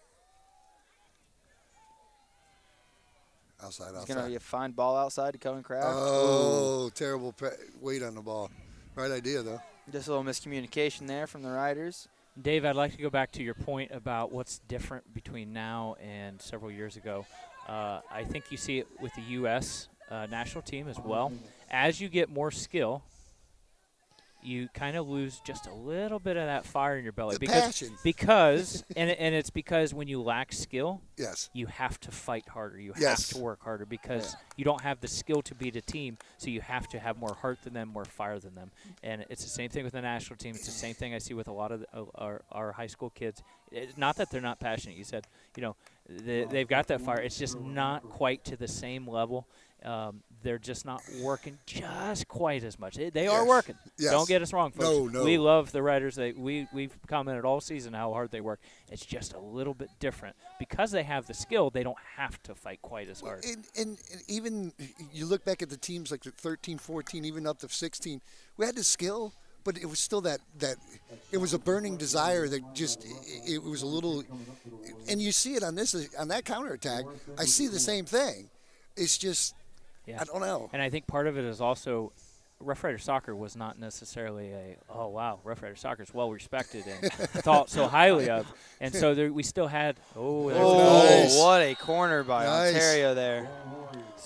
Outside. He's going to be a fine ball outside to Cohen Craft. Oh, terrible weight on the ball. Right idea, though. Just a little miscommunication there from the Riders. Dave, I'd like to go back to your point about what's different between now and several years ago. I think you see it with the U.S. National team as well. As you get more skill, you kind of lose just a little bit of that fire in your belly. The passion. Because and it's because when you lack skill, yes, you have to fight harder. You Yes. have to work harder because you don't have the skill to beat a team, so you have to have more heart than them, more fire than them. And it's the same thing with the national team. It's the same thing I see with a lot of our high school kids. It's not that they're not passionate. You said, they've got that fire. It's just not quite to the same level. They're just not working just quite as much. They are working. Yes. Don't get us wrong, folks. No. We love the Riders. We've commented all season how hard they work. It's just a little bit different. Because they have the skill, they don't have to fight quite as hard. And even you look back at the teams like the 13, 14, even up to 16, we had the skill, but it was still that it was a burning desire that just it was a little, and you see it on that counterattack. I see the same thing. It's just I don't know. And I think part of it is also Rough Rider soccer was not necessarily Rough Rider soccer is well respected and thought so highly of, and so we still had Nice. What a corner by Ontario there.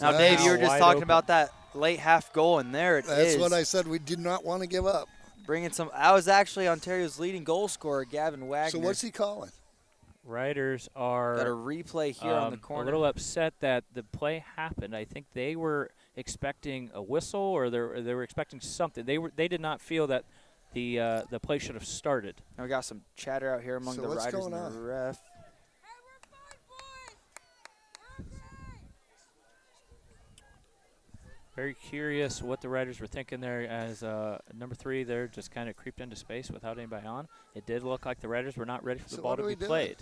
Now, Dave, you were just talking about that late half goal, and there it is. That's what I said. We did not want to give up. Bringing some. I was actually Ontario's leading goal scorer, Gavin Wagner. So what's he calling? Riders are got a replay here on the corner. A little upset that the play happened. I think they were expecting a whistle, or they were expecting something. They did not feel that the play should have started. Now we got some chatter out here among the Riders and the ref. Very curious what the Riders were thinking there as number 3 there just kind of creeped into space without anybody on. It did look like the Riders were not ready for the ball to be played.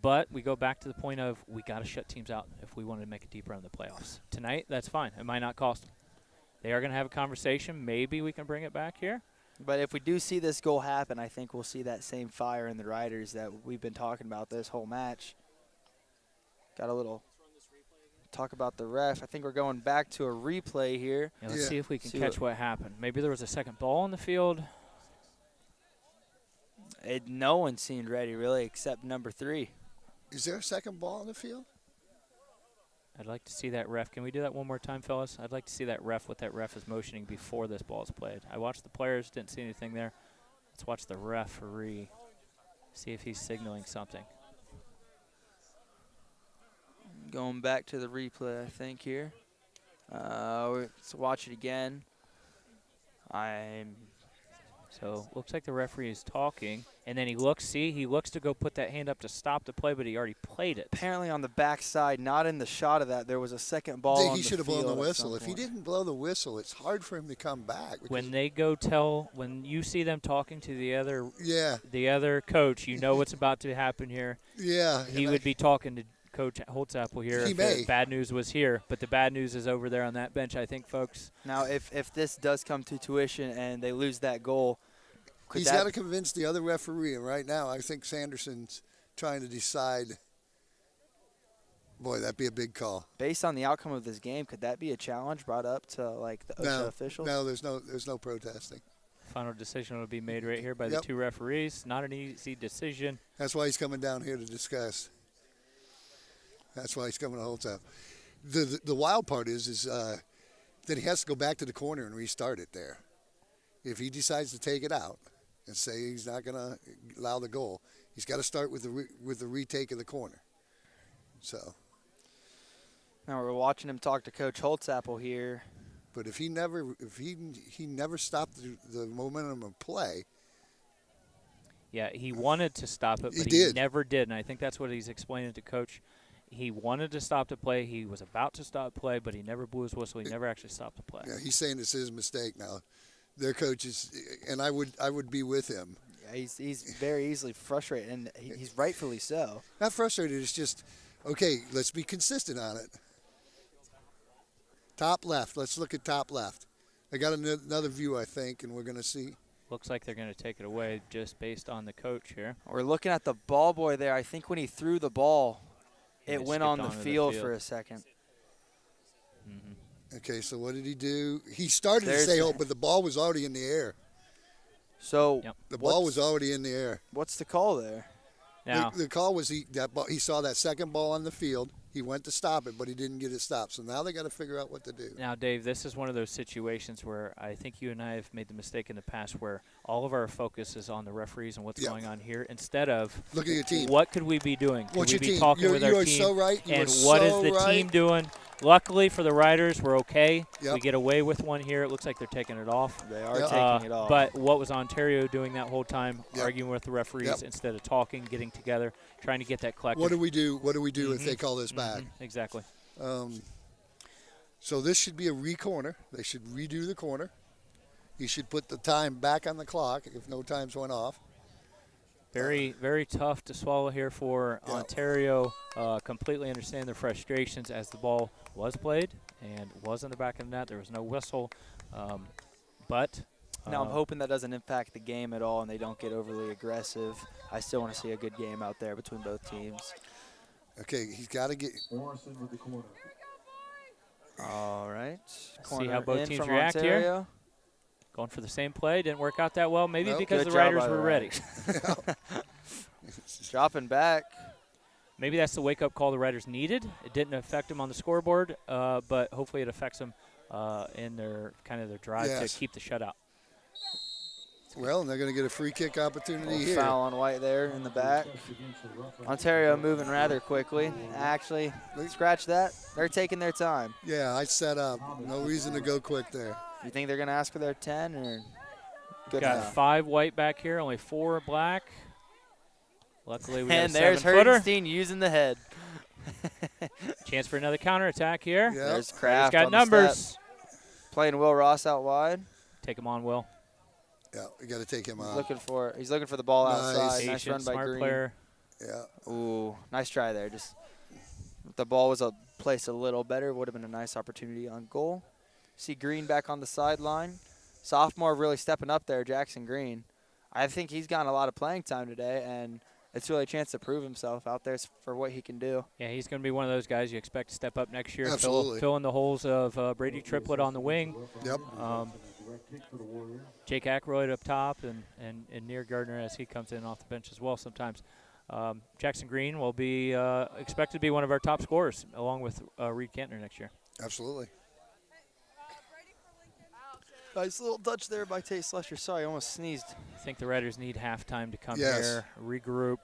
But we go back to the point of we got to shut teams out if we wanted to make a deep run in the playoffs. Tonight, that's fine. It might not cost them. They are going to have a conversation. Maybe we can bring it back here. But if we do see this goal happen, I think we'll see that same fire in the Riders that we've been talking about this whole match. Got a little talk about the ref. I think we're going back to a replay here. Yeah, let's see if we can catch what happened. Maybe there was a second ball in the field. No one seemed ready, really, except number 3. Is there a second ball in the field? I'd like to see that ref. Can we do that one more time, fellas? I'd like to see that ref, what that ref is motioning before this ball is played. I watched the players, didn't see anything there. Let's watch the referee, see if he's signaling something. Going back to the replay, I think, here. Let's watch it again. I'm So looks like the referee is talking, and then he looks to go put that hand up to stop the play, but he already played it. Apparently on the backside, not in the shot of that, there was a second ball on He the should have blown the field at whistle. some If he point. didn't blow the whistle, it's hard for him to come back. When you see them talking to the other coach, you know what's about to happen here. Yeah. He would be talking to Coach Holtzapfel here if the bad news was here, but the bad news is over there on that bench, I think, folks. Now, if this does come to tuition and they lose that goal, he's got to convince the other referee, and right now I think Sanderson's trying to decide. Boy, that'd be a big call. Based on the outcome of this game, could that be a challenge brought up to like the OSHA officials? No, there's no protesting. Final decision will be made right here by the two referees. Not an easy decision. That's why he's coming down here to discuss. That's why he's coming to Holtzapfel. The wild part is that he has to go back to the corner and restart it there. If he decides to take it out and say he's not going to allow the goal, he's got to start with the retake of the corner. So. Now we're watching him talk to Coach Holtzapfel here. But if he never stopped the momentum of play. Yeah, he wanted to stop it, but he never did, and I think that's what he's explaining to Coach. He wanted to stop the play. He was about to stop play, but he never blew his whistle. He never actually stopped the play. Yeah, he's saying it's his mistake now. Their coaches, and I would be with him. Yeah, he's very easily frustrated, and he's rightfully so. Not frustrated. It's just, okay, let's be consistent on it. Top left. Let's look at top left. I got another view, I think, and we're going to see. Looks like they're going to take it away just based on the coach here. We're looking at the ball boy there. I think when he threw the ball, it went on the field for a second. Mm-hmm. Okay, so what did he do? He started to stay hold, but the ball was already in the air. So the ball was already in the air. What's the call there? Now the call was he saw that second ball on the field. He went to stop it, but he didn't get it stopped. So now they got to figure out what to do. Now, Dave, this is one of those situations where I think you and I have made the mistake in the past where all of our focus is on the referees and what's going on here instead of look at your team. What could we be doing? What's could we your be team? talking with our you are team? so right. And what is the team doing? Luckily for the Riders, we're okay. Yep. We get away with one here. It looks like they're taking it off. They are taking it off. But what was Ontario doing that whole time? Arguing with the referees instead of talking, getting together, trying to get that collective. What do we do? What do we do if they call this back? Exactly. So this should be a re-corner. They should redo the corner. He should put the time back on the clock if no times went off. Very, very tough to swallow here for Ontario. Completely understand their frustrations as the ball was played and was in the back of the net. There was no whistle. But now I'm hoping that doesn't impact the game at all and they don't get overly aggressive. I still want to see a good game out there between both teams. Okay, he's got to get. Morrison with the corner. All right. See how both teams react here. Going for the same play. Didn't work out that well. Maybe because the Riders were ready. Dropping back. Maybe that's the wake-up call the Riders needed. It didn't affect them on the scoreboard, but hopefully it affects them in their drive to keep the shutout. Well, and they're going to get a free kick opportunity here. Foul on White there in the back. Ontario moving rather quickly. Actually, scratch that. They're taking their time. Yeah, I set up. No reason to go quick there. You think they're going to ask for their 10 or good Got enough? 5 white back here, only 4 black. Luckily, we got a 7-footer. And there's Herdenstein using the head. Chance for another counterattack here. Yep. There's Kraft. He's got numbers. Playing Will Ross out wide. Take him on, Will. Yeah, we got to take him out. He's looking for the ball outside. Patient, Nice run by smart Green. player. Yeah. Ooh, nice try there. Just if the ball was placed a little better, would have been a nice opportunity on goal. See Green back on the sideline. Sophomore really stepping up there, Jackson Green. I think he's gotten a lot of playing time today, and it's really a chance to prove himself out there for what he can do. Yeah, he's going to be one of those guys you expect to step up next year. Absolutely. Fill in the holes of Brady Triplet on the wing. Yep. Jake Ackroyd up top and Near Gardner as he comes in off the bench as well sometimes. Jackson Green will be expected to be one of our top scorers along with Reed Kantner next year. Absolutely. Nice little touch there by Tate Slusher. Sorry, I almost sneezed. I think the Riders need halftime to come here, regroup.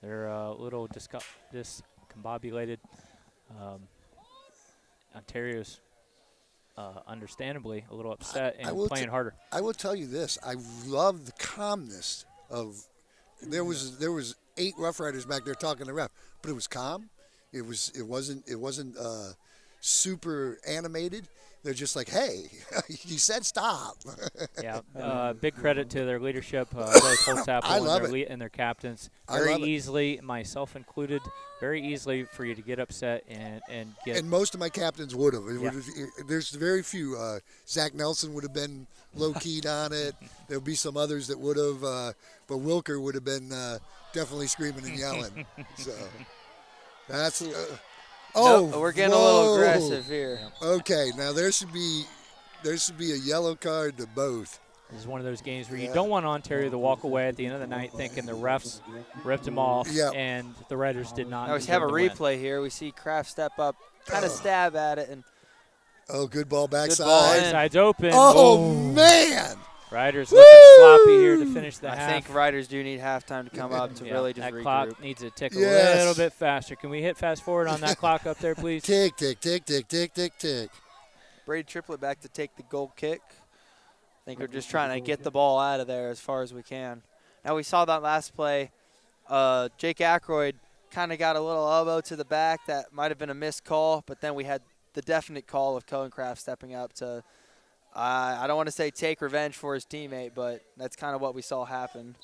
They're a little discombobulated. Ontario's understandably, a little upset I and will playing harder. I will tell you this: I love the calmness of. There was 8 Rough Riders back there talking to ref, but it was calm. It wasn't super animated. They're just like, hey, you said stop. Yeah, big credit to their leadership, both Holtzapfel I love and their captains. I Very love it. easily, myself included, very easily for you to get upset and get. And most of my captains would have. Yeah. There's very few. Zach Nelson would have been low-keyed on it. There'll be some others that would have, but Wilker would have been definitely screaming and yelling. So that's. Nope, we're getting a little whoa. aggressive here. Okay, now there should be a yellow card to both. This is one of those games where you don't want Ontario to walk away at the end of the night thinking the refs ripped them off and the Riders did not. Now we have a replay here. We see Kraft step up, kind of stab at it, and good ball backside. Good ball in. Side's open. Oh man! Riders looking sloppy here to finish the half. I think Riders do need halftime to come up to really just that regroup. clock needs to tick a Yes. little bit faster. Can we hit fast forward on that clock up there, please? Tick, tick, tick, tick, tick, tick, tick. Brady Triplet back to take the goal kick. I think we're just trying to get the ball out of there as far as we can. Now we saw that last play. Jake Ackroyd kind of got a little elbow to the back. That might have been a missed call, but then we had the definite call of Cohen Kraft stepping up to, I don't want to say take revenge for his teammate, but that's kind of what we saw happen.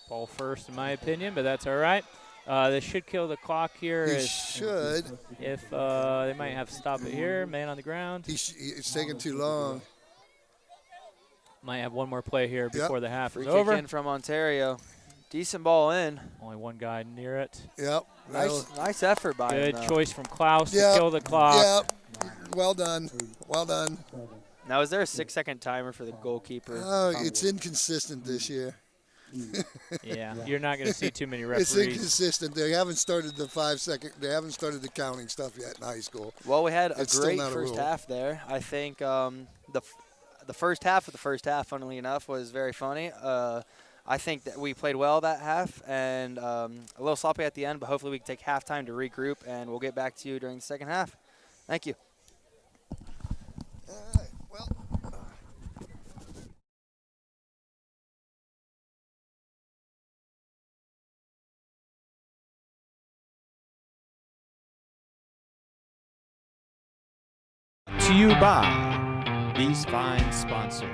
Ball first, in my opinion, but that's all right. They should kill the clock here. He should. If they might have to stop it here. Man on the ground. It's taking too long. Might have one more play here before the half Free is kick over. in from Ontario. Decent ball in. Only one guy near it. Yep. Nice effort by him. Good though. choice from Klaus to kill the clock. Yep. Well done. Well done. Now, is there a 6-second timer for the goalkeeper? Oh, it's inconsistent this year. Yeah, you're not going to see too many It's referees. inconsistent. They haven't started the 5-second. They haven't started the counting stuff yet in high school. Well, we had a It's still great not a first rule. half there. I think the first half of the first half, funnily enough, was very funny. I think that we played well that half and a little sloppy at the end, but hopefully we can take halftime to regroup, and we'll get back to you during the second half. Thank you. All right. Well. To you by these fine sponsors: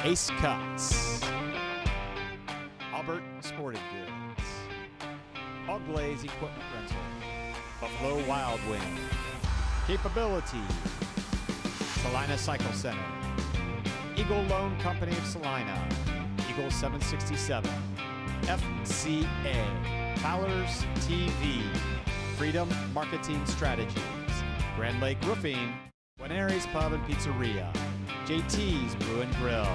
Ace Cuts, Albert Sporting Goods, Hog Blaze Equipment Rental, Buffalo Wild Wing, Capability, Salina Cycle Center, Eagle Loan Company of Salina, Eagle 767, FCA, Fowler's TV, Freedom Marketing Strategies, Grand Lake Roofing, Guarneri's Pub and Pizzeria, JT's Brew and Grill,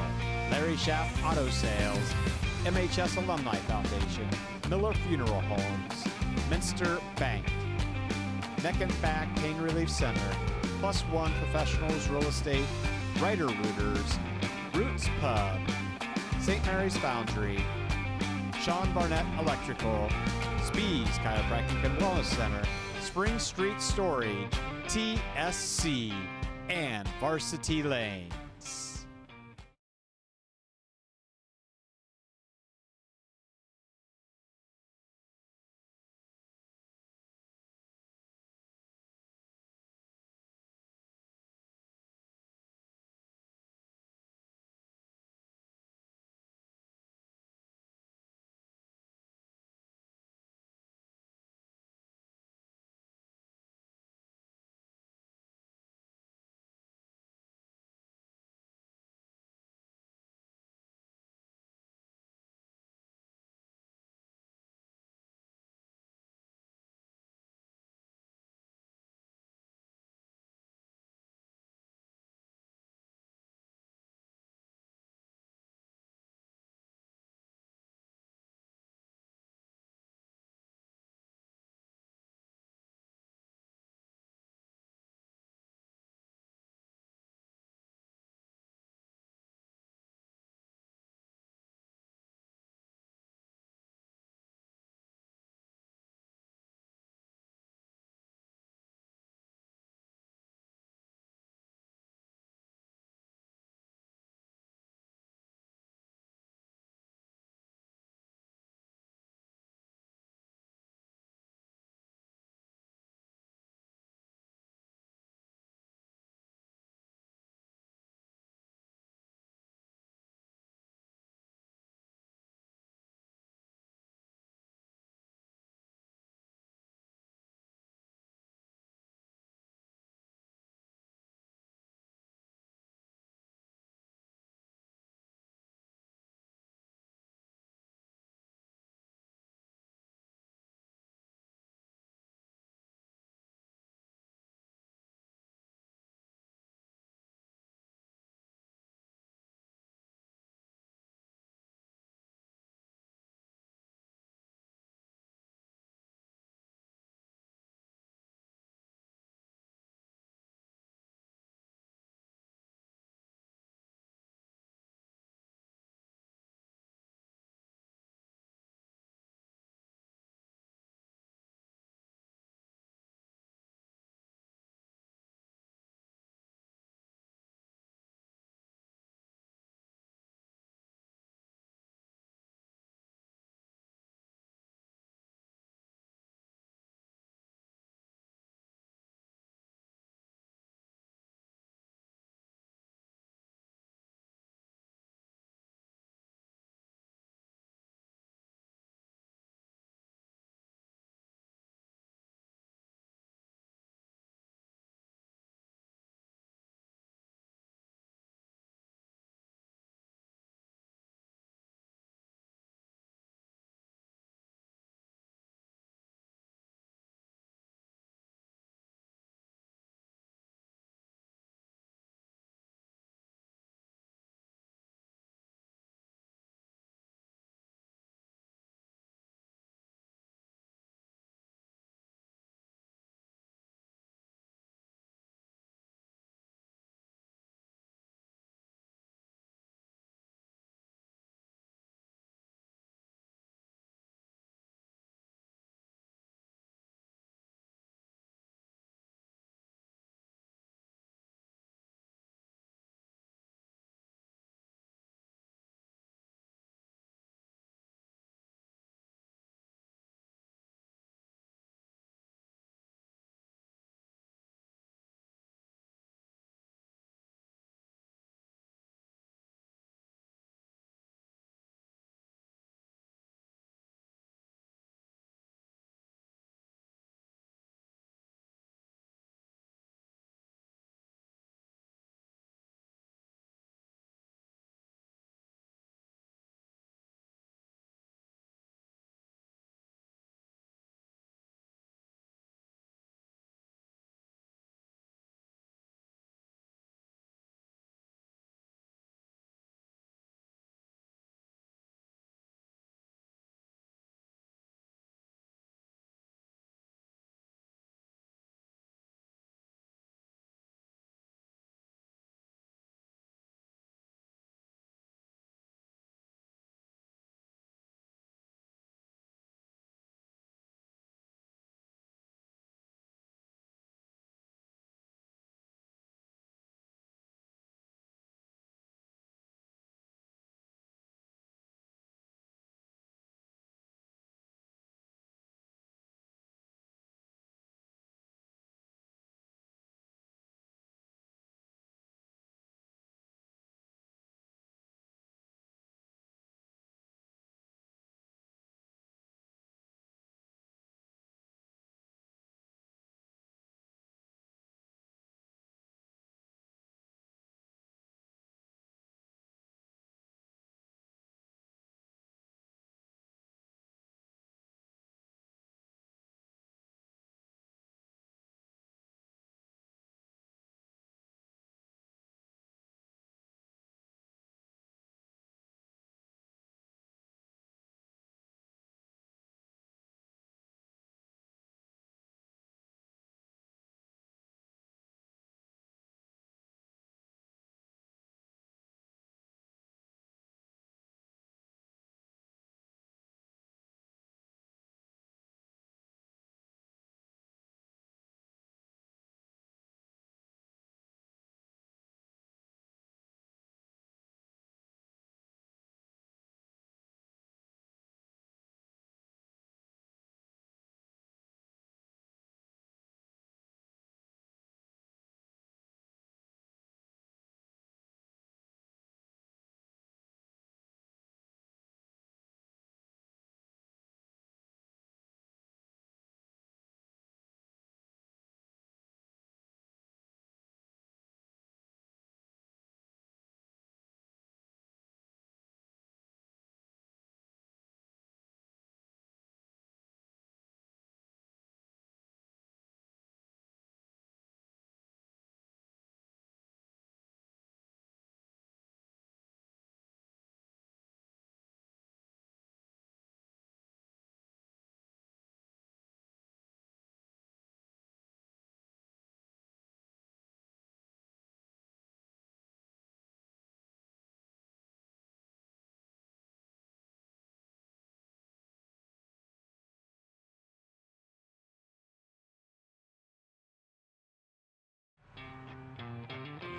Larry Schaff Auto Sales, MHS Alumni Foundation, Miller Funeral Homes, Minster Bank, Neck and Back Pain Relief Center, Plus One Professionals Real Estate, Writer Rooters, Roots Pub, St. Mary's Foundry, Sean Barnett Electrical, Spees Chiropractic and Wellness Center, Spring Street Storage, TSC, and Varsity Lane.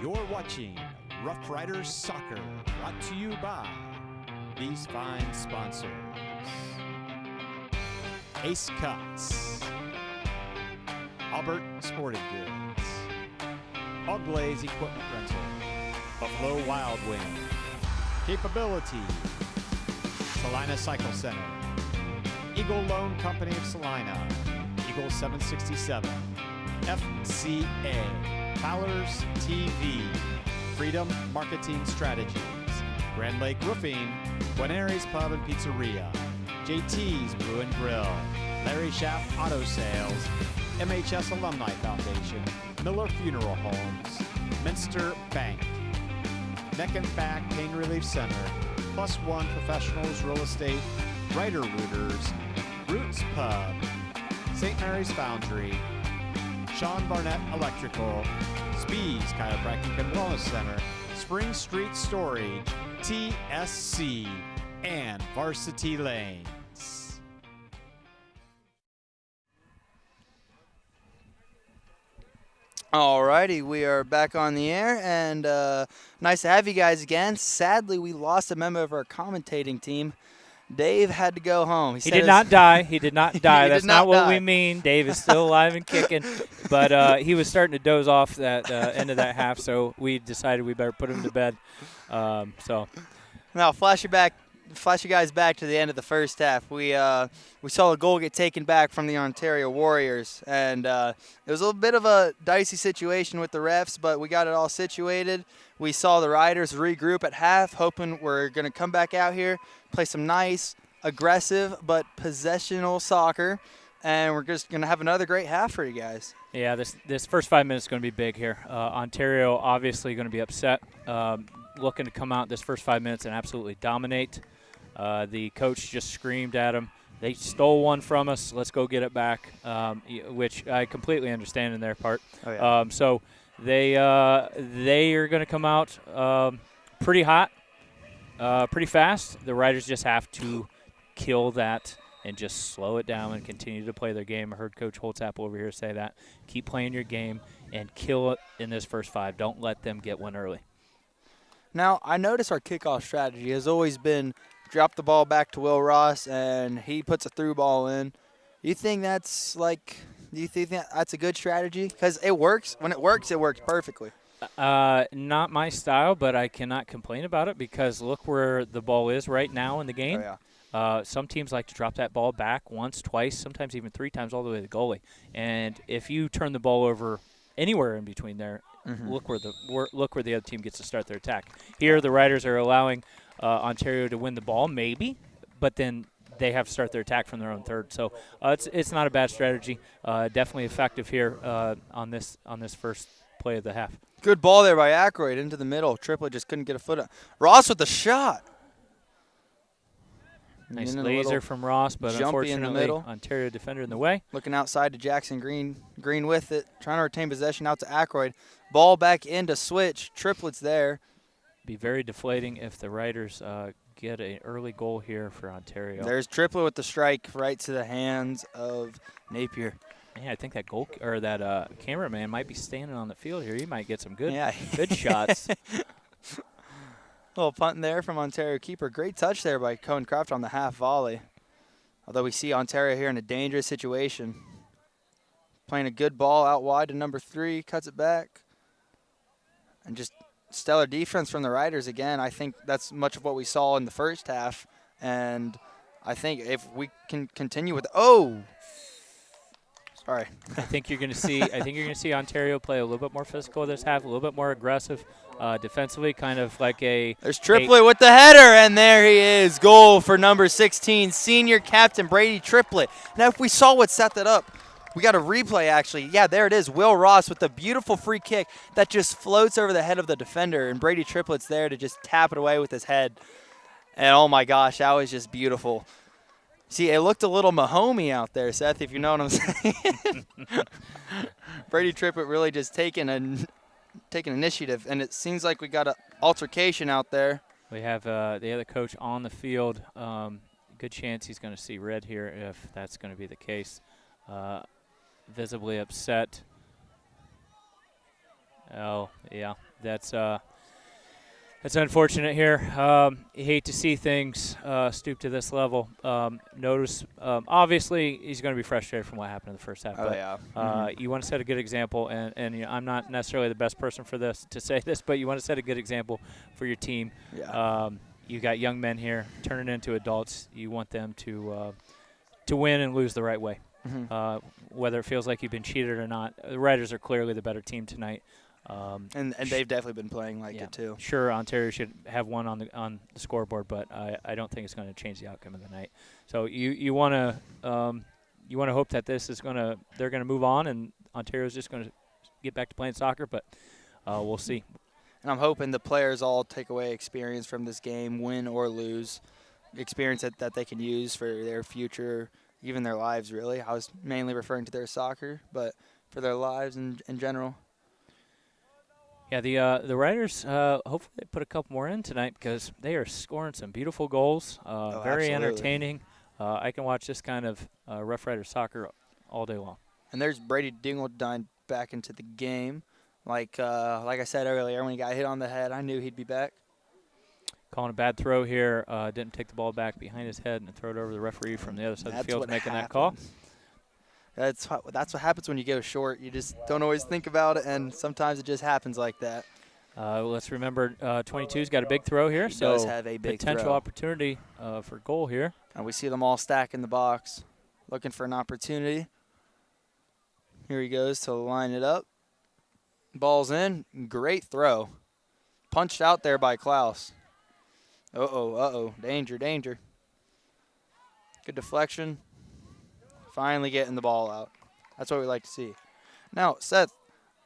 You're watching Rough Riders Soccer, brought to you by these fine sponsors. Ace Cuts, Albert Sporting Goods, All Blaze Equipment Rental, Buffalo Wild Wing, Capability, Salina Cycle Center, Eagle Loan Company of Salina, Eagle 767, FCA, Fowler's TV, Freedom Marketing Strategies, Grand Lake Roofing, Guarneri's Pub and Pizzeria, JT's Brew and Grill, Larry Schaff Auto Sales, MHS Alumni Foundation, Miller Funeral Homes, Minster Bank, Neck and Back Pain Relief Center, Plus One Professionals Real Estate, Writer Rooters, Roots Pub, St. Mary's Foundry, Sean Barnett Electrical, Spees Chiropractic and Wellness Center, Spring Street Storage, TSC, and Varsity Lanes. Alrighty, we are back on the air, and nice to have you guys again. Sadly, we lost a member of our commentating team. Dave had to go home. He did not die. He did not die. That's not what we die. mean. Dave is still alive and kicking, but he was starting to doze off that end of that half, so we decided we better put him to bed. Now, flash you guys back to the end of the first half. We saw a goal get taken back from the Ontario Warriors, and it was a little bit of a dicey situation with the refs, but we got it all situated. We saw the Riders regroup at half, hoping we're going to come back out here, play some nice, aggressive, but possessional soccer, and we're just going to have another great half for you guys. Yeah, this first 5 minutes is going to be big here. Ontario obviously going to be upset, looking to come out this first 5 minutes and absolutely dominate. The coach just screamed at them, they stole one from us, let's go get it back, which I completely understand in their part. Oh, yeah. So they are going to come out pretty hot, pretty fast. The Riders just have to kill that and just slow it down and continue to play their game. I heard Coach Holtzapple over here say that. Keep playing your game and kill it in this first 5. Don't let them get one early. Now, I notice our kickoff strategy has always been drop the ball back to Will Ross, and he puts a through ball in. Do you think that's a good strategy? Because it works. When it works perfectly. Not my style, but I cannot complain about it because look where the ball is right now in the game. Oh, yeah. Some teams like to drop that ball back once, twice, sometimes even 3 times all the way to the goalie. And if you turn the ball over anywhere in between there, look where the other team gets to start their attack. Here, the Riders are allowing Ontario to win the ball, maybe, but then they have to start their attack from their own third. So it's not a bad strategy. Definitely effective here on this first play of the half. Good ball there by Aykroyd into the middle. Triplet just couldn't get a foot on. Ross with the shot. Nice laser from Ross, but unfortunately, Ontario defender in the way. Looking outside to Jackson Green. Green with it, trying to retain possession out to Aykroyd. Ball back into switch. Triplet's there. Be very deflating if the Riders get an early goal here for Ontario. There's Triplet with the strike right to the hands of Napier. Yeah, I think that cameraman might be standing on the field here. He might get some good shots. Little punt there from Ontario keeper. Great touch there by Cohen Kraft on the half volley. Although we see Ontario here in a dangerous situation. Playing a good ball out wide to number 3, cuts it back. And just stellar defense from the Riders again. I think that's much of what we saw in the first half. And I think if we can continue with sorry. I think you're going to see Ontario play a little bit more physical this half, a little bit more aggressive defensively, kind of like a. There's Triplet with the header, and there he is. Goal for number 16, senior captain Brady Triplet. Now, if we saw what set that up, we got a replay actually. Yeah, there it is. Will Ross with a beautiful free kick that just floats over the head of the defender, and Brady Triplet's there to just tap it away with his head. And oh my gosh, that was just beautiful. See, it looked a little Mahomey out there, Seth, if you know what I'm saying. Brady Triplet really just taking initiative, and it seems like we got an altercation out there. We have the other coach on the field. Good chance he's going to see red here if that's going to be the case. Visibly upset. Oh, yeah. That's unfortunate here. You hate to see things stoop to this level. Obviously, he's going to be frustrated from what happened in the first half. Oh, but, yeah. You want to set a good example, and I'm not necessarily the best person for this to say this, but you want to set a good example for your team. Yeah. You got young men here turning into adults. You want them to win and lose the right way. Whether it feels like you've been cheated or not, the Riders are clearly the better team tonight. And they've definitely been playing like it too. Sure, Ontario should have one on the scoreboard, but I don't think it's going to change the outcome of the night. So you want to hope that they're going to move on, and Ontario's just going to get back to playing soccer. But we'll see. And I'm hoping the players all take away experience from this game, win or lose, experience that they can use for their future, even their lives. Really, I was mainly referring to their soccer, but for their lives in general. Yeah, the Riders, hopefully they put a couple more in tonight because they are scoring some beautiful goals, very absolutely. entertaining. I can watch this kind of Rough Rider soccer all day long. And there's Brady Dingledine back into the game. Like I said earlier, when he got hit on the head, I knew he'd be back. Calling a bad throw here, didn't take the ball back behind his head and throw it over the referee from the other side of the field making that call. That's what happens when you go short. You just don't always think about it, and sometimes it just happens like that. Let's remember 22's got a big throw here, He does have a big potential throw. Opportunity for goal here. And we see them all stack in the box, looking for an opportunity. Here he goes to line it up. Ball's in. Great throw. Punched out there by Klaus. Uh-oh. Danger. Good deflection. Finally getting the ball out. That's what we like to see. Now, Seth,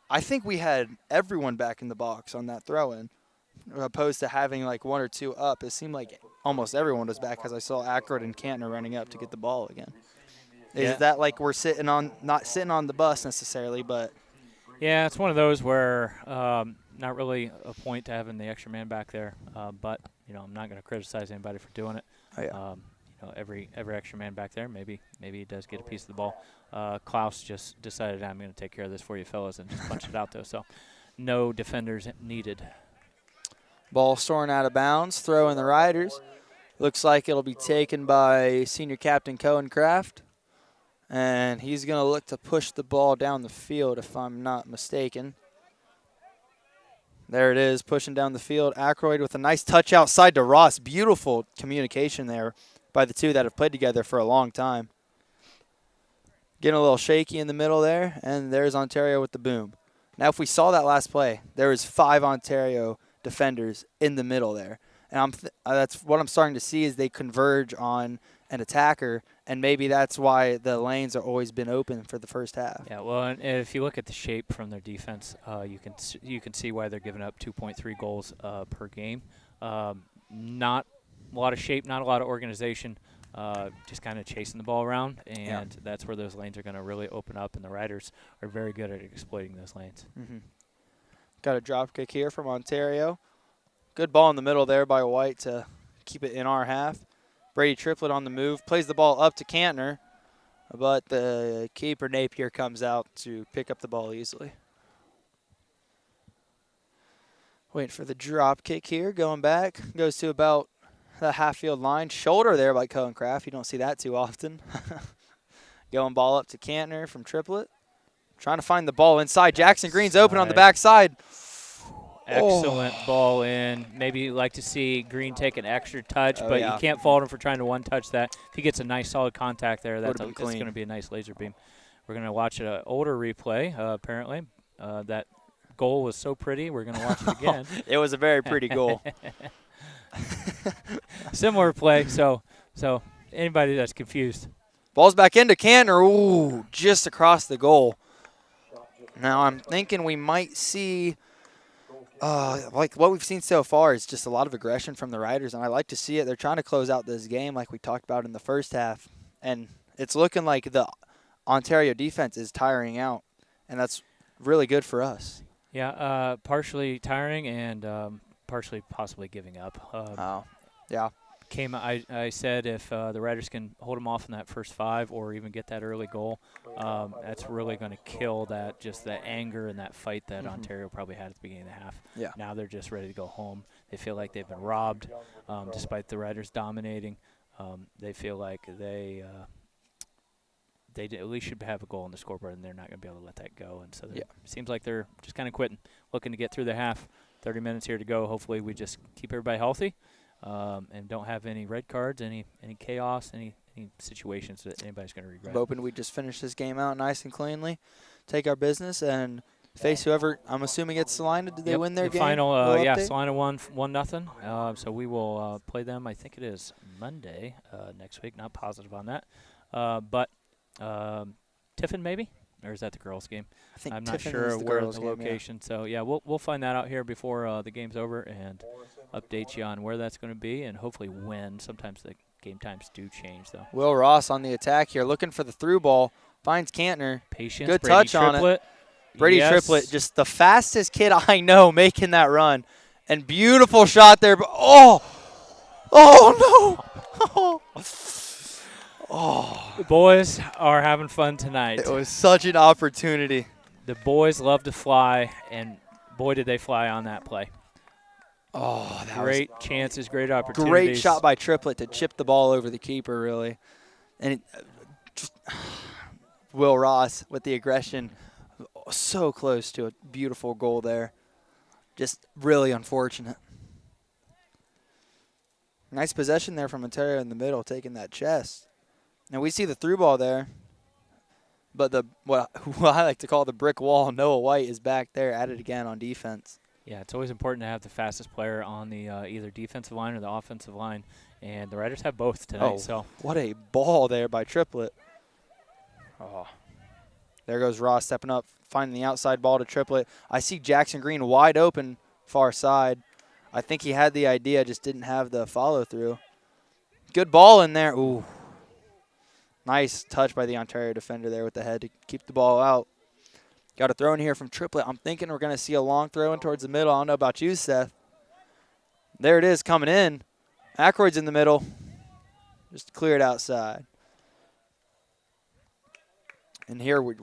I think we had everyone back in the box on that throw-in, opposed to having like one or two up. It seemed like almost everyone was back because I saw Ackroyd and Cantner running up to get the ball again. Is that like we're not sitting on the bus necessarily, but... Yeah, it's one of those where not really a point to having the extra man back there, but I'm not going to criticize anybody for doing it. Oh, yeah. Every extra man back there, maybe he does get a piece of the ball. Klaus just decided, I'm going to take care of this for you fellas, and just punched it out, though. So no defenders needed. Ball storming out of bounds, throw in the Riders. Looks like it'll be taken by senior captain Cohen Kraft. And he's going to look to push the ball down the field, if I'm not mistaken. There it is, pushing down the field. Ackroyd with a nice touch outside to Ross. Beautiful communication there by the two that have played together for a long time. Getting a little shaky in the middle there, and there's Ontario with the boom. Now, if we saw that last play, there was 5 Ontario defenders in the middle there. And that's what I'm starting to see is they converge on an attacker, and maybe that's why the lanes have always been open for the first half. Yeah, well, and if you look at the shape from their defense, you can see why they're giving up 2.3 goals per game. Not a lot of shape, not a lot of organization, just kind of chasing the ball around, and that's where those lanes are going to really open up, and the Riders are very good at exploiting those lanes. Got a drop kick here from Ontario. Good ball in the middle there by White to keep it in our half. Brady Triplet on the move, plays the ball up to Cantner, but the keeper Napier comes out to pick up the ball easily. Waiting for the drop kick here, going back, goes to about the half-field line. Shoulder there by Cohen Kraft. You don't see that too often. Going ball up to Cantner from Triplet. Trying to find the ball inside. Jackson Green's open on the backside. Excellent ball in. Maybe you'd like to see Green take an extra touch, but you can't fault him for trying to one-touch that. If he gets a nice solid contact there, that's going to be a nice laser beam. We're going to watch an older replay, apparently. That goal was so pretty, we're going to watch it again. It was a very pretty goal. Similar play, so anybody that's confused. Ball's back into Cantner. Ooh, just across the goal. Now I'm thinking we might see... like what we've seen so far is just a lot of aggression from the Riders, and I like to see it. They're trying to close out this game like we talked about in the first half, and it's looking like the Ontario defense is tiring out, and that's really good for us. Yeah, partially tiring and partially possibly giving up. Yeah. I said if the Riders can hold them off in that first 5 or even get that early goal, that's really going to kill just that anger and that fight that Ontario probably had at the beginning of the half. Yeah. Now they're just ready to go home. They feel like they've been robbed, despite the Riders dominating. They feel like they at least should have a goal on the scoreboard, and they're not going to be able to let that go. And so it seems like they're just kind of quitting, looking to get through the half. 30 minutes here to go. Hopefully we just keep everybody healthy. And don't have any red cards, any chaos, any situations that anybody's going to regret. I'm hoping we just finish this game out nice and cleanly, take our business, and face whoever. I'm assuming it's Salina. Did they win their game? Final, Salina won 1-0. So we will play them. I think it is Monday next week. Not positive on that, but Tiffin maybe, or is that the girls' game? I think I'm Tiffin not sure is the where girls' the game, location. So we'll find that out here before the game's over and update you on where that's going to be and hopefully when. Sometimes the game times do change, though. Will Ross on the attack here, looking for the through ball. Finds Cantner. Patience. Good Brady touch on Triplet. it. Brady Yes. Triplet, just the fastest kid I know making that run. And beautiful shot there. Oh no. The boys are having fun tonight. It was such an opportunity. The boys love to fly, and boy, did they fly on that play. Oh, that Great chances, great opportunities. Great shot by Triplet to chip the ball over the keeper, really. And Will Ross with the aggression, so close to a beautiful goal there. Just really unfortunate. Nice possession there from Ontario in the middle, taking that chest. Now we see the through ball there, but what I like to call the brick wall, Noah White, is back there at it again on defense. Yeah, it's always important to have the fastest player on the either defensive line or the offensive line, and the Riders have both tonight. Oh, so what a ball there by Triplet. Oh, there goes Ross stepping up, finding the outside ball to Triplet. I see Jackson Green wide open, far side. I think he had the idea, just didn't have the follow-through. Good ball in there. Ooh. Nice touch by the Ontario defender there with the head to keep the ball out. Got a throw in here from Triplet. I'm thinking we're going to see a long throw in towards the middle. I don't know about you, Seth. There it is coming in. Ackroyd's in the middle. Just clear it outside. And here we've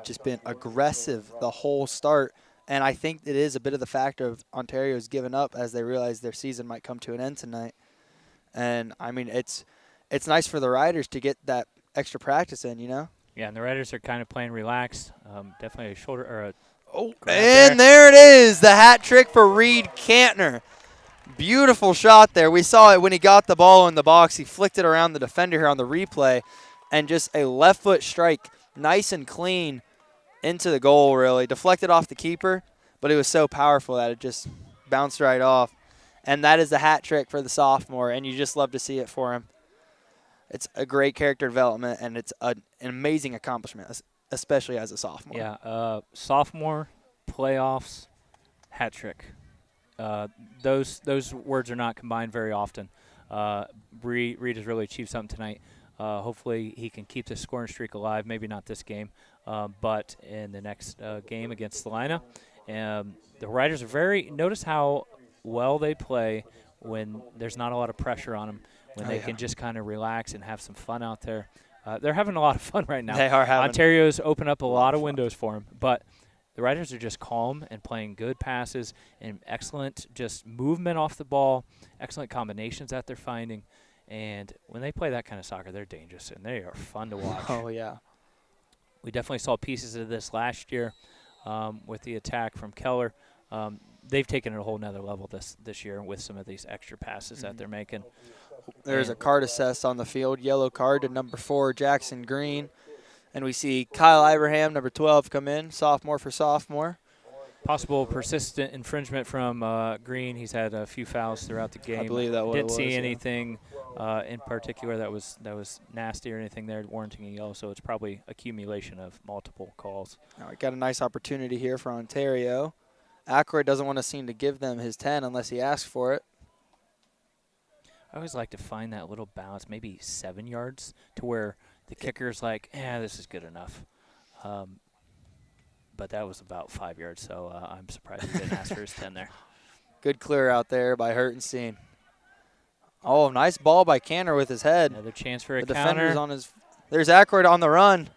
just been aggressive the whole start. And I think it is a bit of the factor of Ontario's given up as they realize their season might come to an end tonight. And, I mean, it's nice for the Riders to get that extra practice in, you know? yeah, and the Riders are kind of playing relaxed. Definitely a shoulder or a And there it is, the hat trick for Reed Cantner. Beautiful shot there. We saw it when he got the ball in the box. He flicked it around the defender here on the replay, and just a left foot strike, nice and clean into the goal, really. Deflected off the keeper, but it was so powerful that it just bounced right off. And that is the hat trick for the sophomore, and you just love to see it for him. It's a great character development, and it's an amazing accomplishment, especially as a sophomore. Yeah, sophomore, playoffs, hat trick. Those words are not combined very often. Reed has really achieved something tonight. Hopefully he can keep this scoring streak alive. Maybe not this game, but in the next game against Salina. The Riders are notice how well they play when there's not a lot of pressure on them, when they can just kind of relax and have some fun out there. They're having a lot of fun right now. They are having Ontario's opened up a lot of windows for them, but the Riders are just calm and playing good passes and excellent just movement off the ball, excellent combinations that they're finding. And when they play that kind of soccer, they're dangerous, and they are fun to watch. Oh, yeah. We definitely saw pieces of this last year with the attack from Keller. They've taken it a whole nother level this year with some of these extra passes that they're making. There's a card assessed on the field, yellow card to number 4, Jackson Green. And we see Kyle Ibrahim, number 12, come in, sophomore for sophomore. Possible persistent infringement from Green. He's had a few fouls throughout the game. I believe that Didn't see anything in particular that was nasty or anything there warranting a yellow, so it's probably accumulation of multiple calls. All right, got a nice opportunity here for Ontario. Ackroyd doesn't want to seem to give them his 10 unless he asks for it. I always like to find that little balance, maybe 7 yards, to where the kicker's like, this is good enough. But that was about 5 yards, so I'm surprised he didn't ask for his 10 there. Good clear out there by Hurtenstein. Oh, nice ball by Canner with his head. Another chance for a The counter. defender's on his. There's Ackroyd on the run.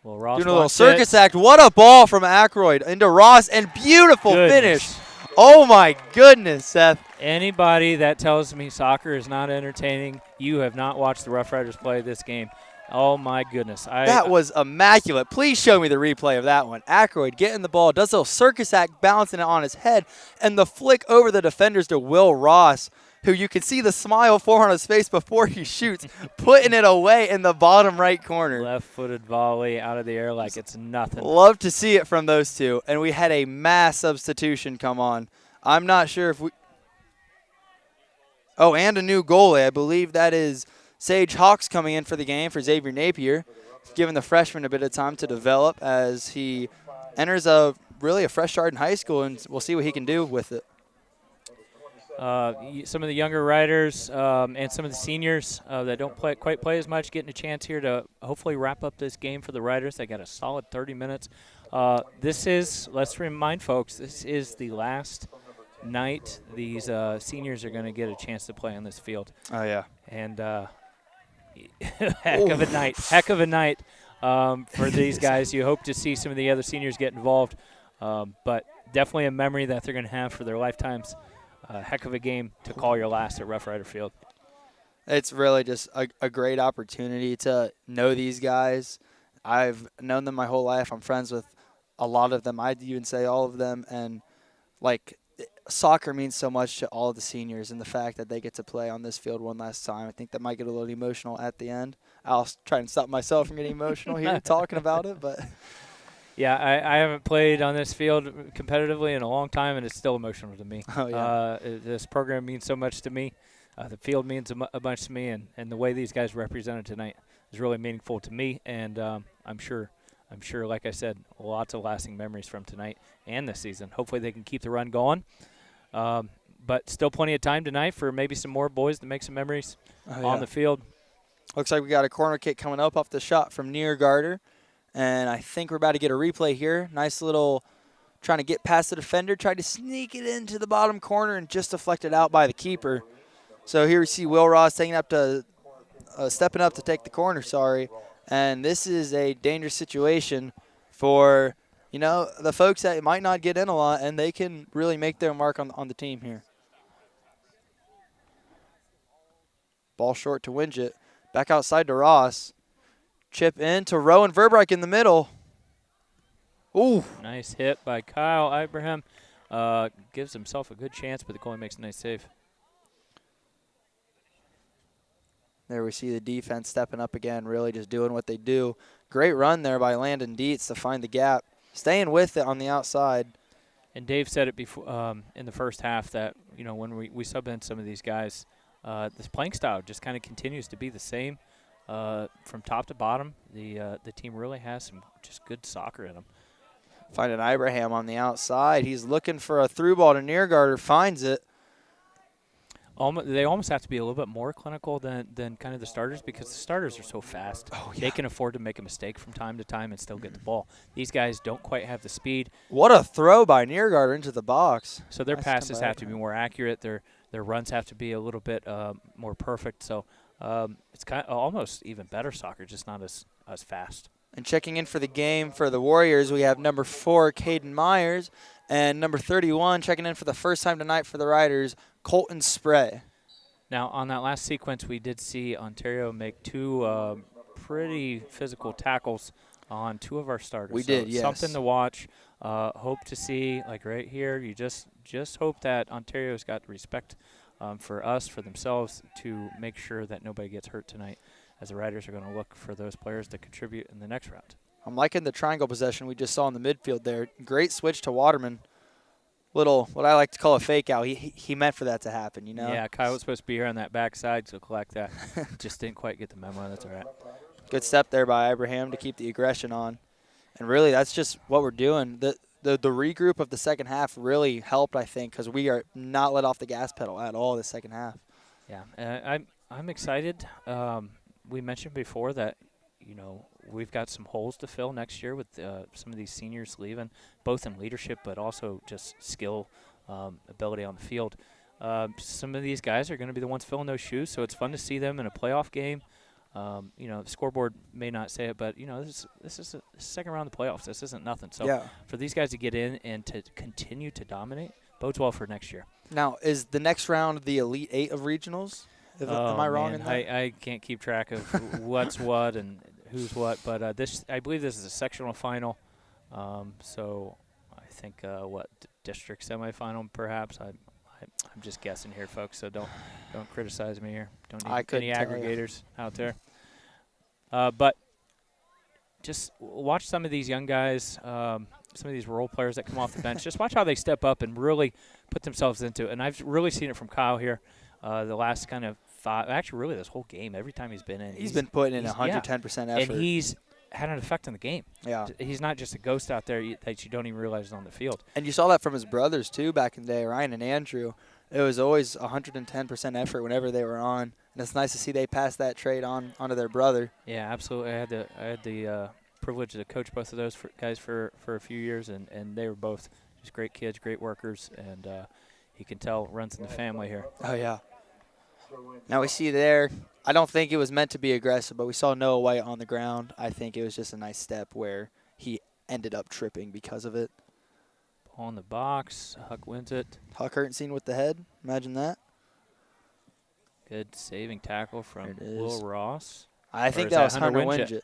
Well, Ross Doing a little wants circus it. act. What a ball from Ackroyd into Ross, and beautiful finish. Goodness. Oh my goodness, Seth. Anybody that tells me soccer is not entertaining, you have not watched the Rough Riders play this game. Oh my goodness. That was immaculate. Please show me the replay of that one. Ackroyd getting the ball, does a little circus act, balancing it on his head, and the flick over the defenders to Will Ross, who you can see the smile form on his face before he shoots, putting it away in the bottom right corner. Left-footed volley out of the air like it's nothing. Love to see it from those two. And we had a mass substitution come on. I'm not sure if we – oh, and a new goalie. I believe that is Sage Hawks coming in for the game for Xavier Napier, giving the freshman a bit of time to develop as he enters really a fresh start in high school, and we'll see what he can do with it. Some of the younger riders and some of the seniors that don't quite play as much getting a chance here to hopefully wrap up this game for the Riders. They got a solid 30 minutes. This is, let's remind folks, this is the last night these seniors are going to get a chance to play on this field. Oh, yeah. And heck of a night for these guys. You hope to see some of the other seniors get involved, but definitely a memory that they're going to have for their lifetimes. Heck of a game to call your last at Rough Rider Field. It's really just a great opportunity to know these guys. I've known them my whole life. I'm friends with a lot of them. I'd even say all of them. And, like, soccer means so much to all of the seniors, and the fact that they get to play on this field one last time, I think that might get a little emotional at the end. I'll try and stop myself from getting emotional here talking about it, but – yeah, I haven't played on this field competitively in a long time, and it's still emotional to me. Oh, yeah. This program means so much to me. The field means a bunch to me, and the way these guys represented tonight is really meaningful to me. And I'm sure, like I said, lots of lasting memories from tonight and this season. Hopefully they can keep the run going. But still plenty of time tonight for maybe some more boys to make some memories on the field. Looks like we got a corner kick coming up off the shot from Niergarter. And I think we're about to get a replay here. Nice little trying to get past the defender, tried to sneak it into the bottom corner and just deflected out by the keeper. So here we see Will Ross stepping up to take the corner, And this is a dangerous situation for, the folks that might not get in a lot, and they can really make their mark on the team here. Ball short to Winget. Back outside to Ross. Chip in to Rowan Verbeek in the middle. Ooh. Nice hit by Kyle Abraham. Gives himself a good chance, but the goalie makes a nice save. There we see the defense stepping up again, really just doing what they do. Great run there by Landon Dietz to find the gap. Staying with it on the outside. And Dave said it before in the first half that, when we sub in some of these guys, this playing style just kind of continues to be the same. From top to bottom, the team really has some just good soccer in them. Finding Abraham on the outside. He's looking for a through ball to Niergarter, finds it. They almost have to be a little bit more clinical than kind of the starters because the starters are so fast. Oh, yeah. They can afford to make a mistake from time to time and still get the ball. These guys don't quite have the speed. What a throw by Niergarter into the box. So their passes have to be more accurate. Their runs have to be a little bit more perfect. So it's kind of almost even better soccer, just not as fast. And checking in for the game for the Warriors, we have number 4, Caden Myers, and number 31 checking in for the first time tonight for the Riders, Colton Spray. Now, on that last sequence, we did see Ontario make 2 pretty physical tackles on 2 of our starters. We did, yes. Something to watch. Hope to see, like right here, you just hope that Ontario's got respect for us, for themselves, to make sure that nobody gets hurt tonight, as the Riders are going to look for those players to contribute in the next round. I'm liking the triangle possession we just saw in the midfield there. Great switch to Waterman. Little, what I like to call a fake out. He meant for that to happen, Yeah, Kyle was supposed to be here on that backside, so collect that. Just didn't quite get the memo. That's all right. Good step there by Abraham to keep the aggression on. And really, that's just what we're doing. The regroup of the second half really helped, I think, because we are not let off the gas pedal at all the second half. Yeah, I'm excited. We mentioned before that, we've got some holes to fill next year with some of these seniors leaving, both in leadership but also just skill, ability on the field. some of these guys are going to be the ones filling those shoes, so it's fun to see them in a playoff game. The scoreboard may not say it, but, this is a second round of the playoffs. This isn't nothing. So for these guys to get in and to continue to dominate bodes well for next year. Now, is the next round the Elite 8 of regionals? Am I wrong in that? I can't keep track of what's what and who's what, but I believe this is a sectional final. So I think district semifinal perhaps. I'm just guessing here, folks. So don't criticize me here. Don't need any aggregators out there. But just watch some of these young guys, some of these role players that come off the bench. Just watch how they step up and really put themselves into it. And I've really seen it from Kyle here. The last kind of actually really this whole game, every time he's been in. He's been putting in 110% effort. And he's had an effect on the game. Yeah. He's not just a ghost out there that you don't even realize is on the field. And you saw that from his brothers, too, back in the day, Ryan and Andrew. It was always 110% effort whenever they were on. And it's nice to see they pass that trait onto their brother. Yeah, absolutely. I had the privilege to coach both of those guys for a few years, and they were both just great kids, great workers, and you can tell it runs in the family here. Oh, yeah. Now we see there, I don't think it was meant to be aggressive, but we saw Noah White on the ground. I think it was just a nice step where he ended up tripping because of it. Ball in the box. Huck wins it. Huck Hertenstein with the head. Imagine that. Good saving tackle from Will Ross. I think that was Hunter Winget.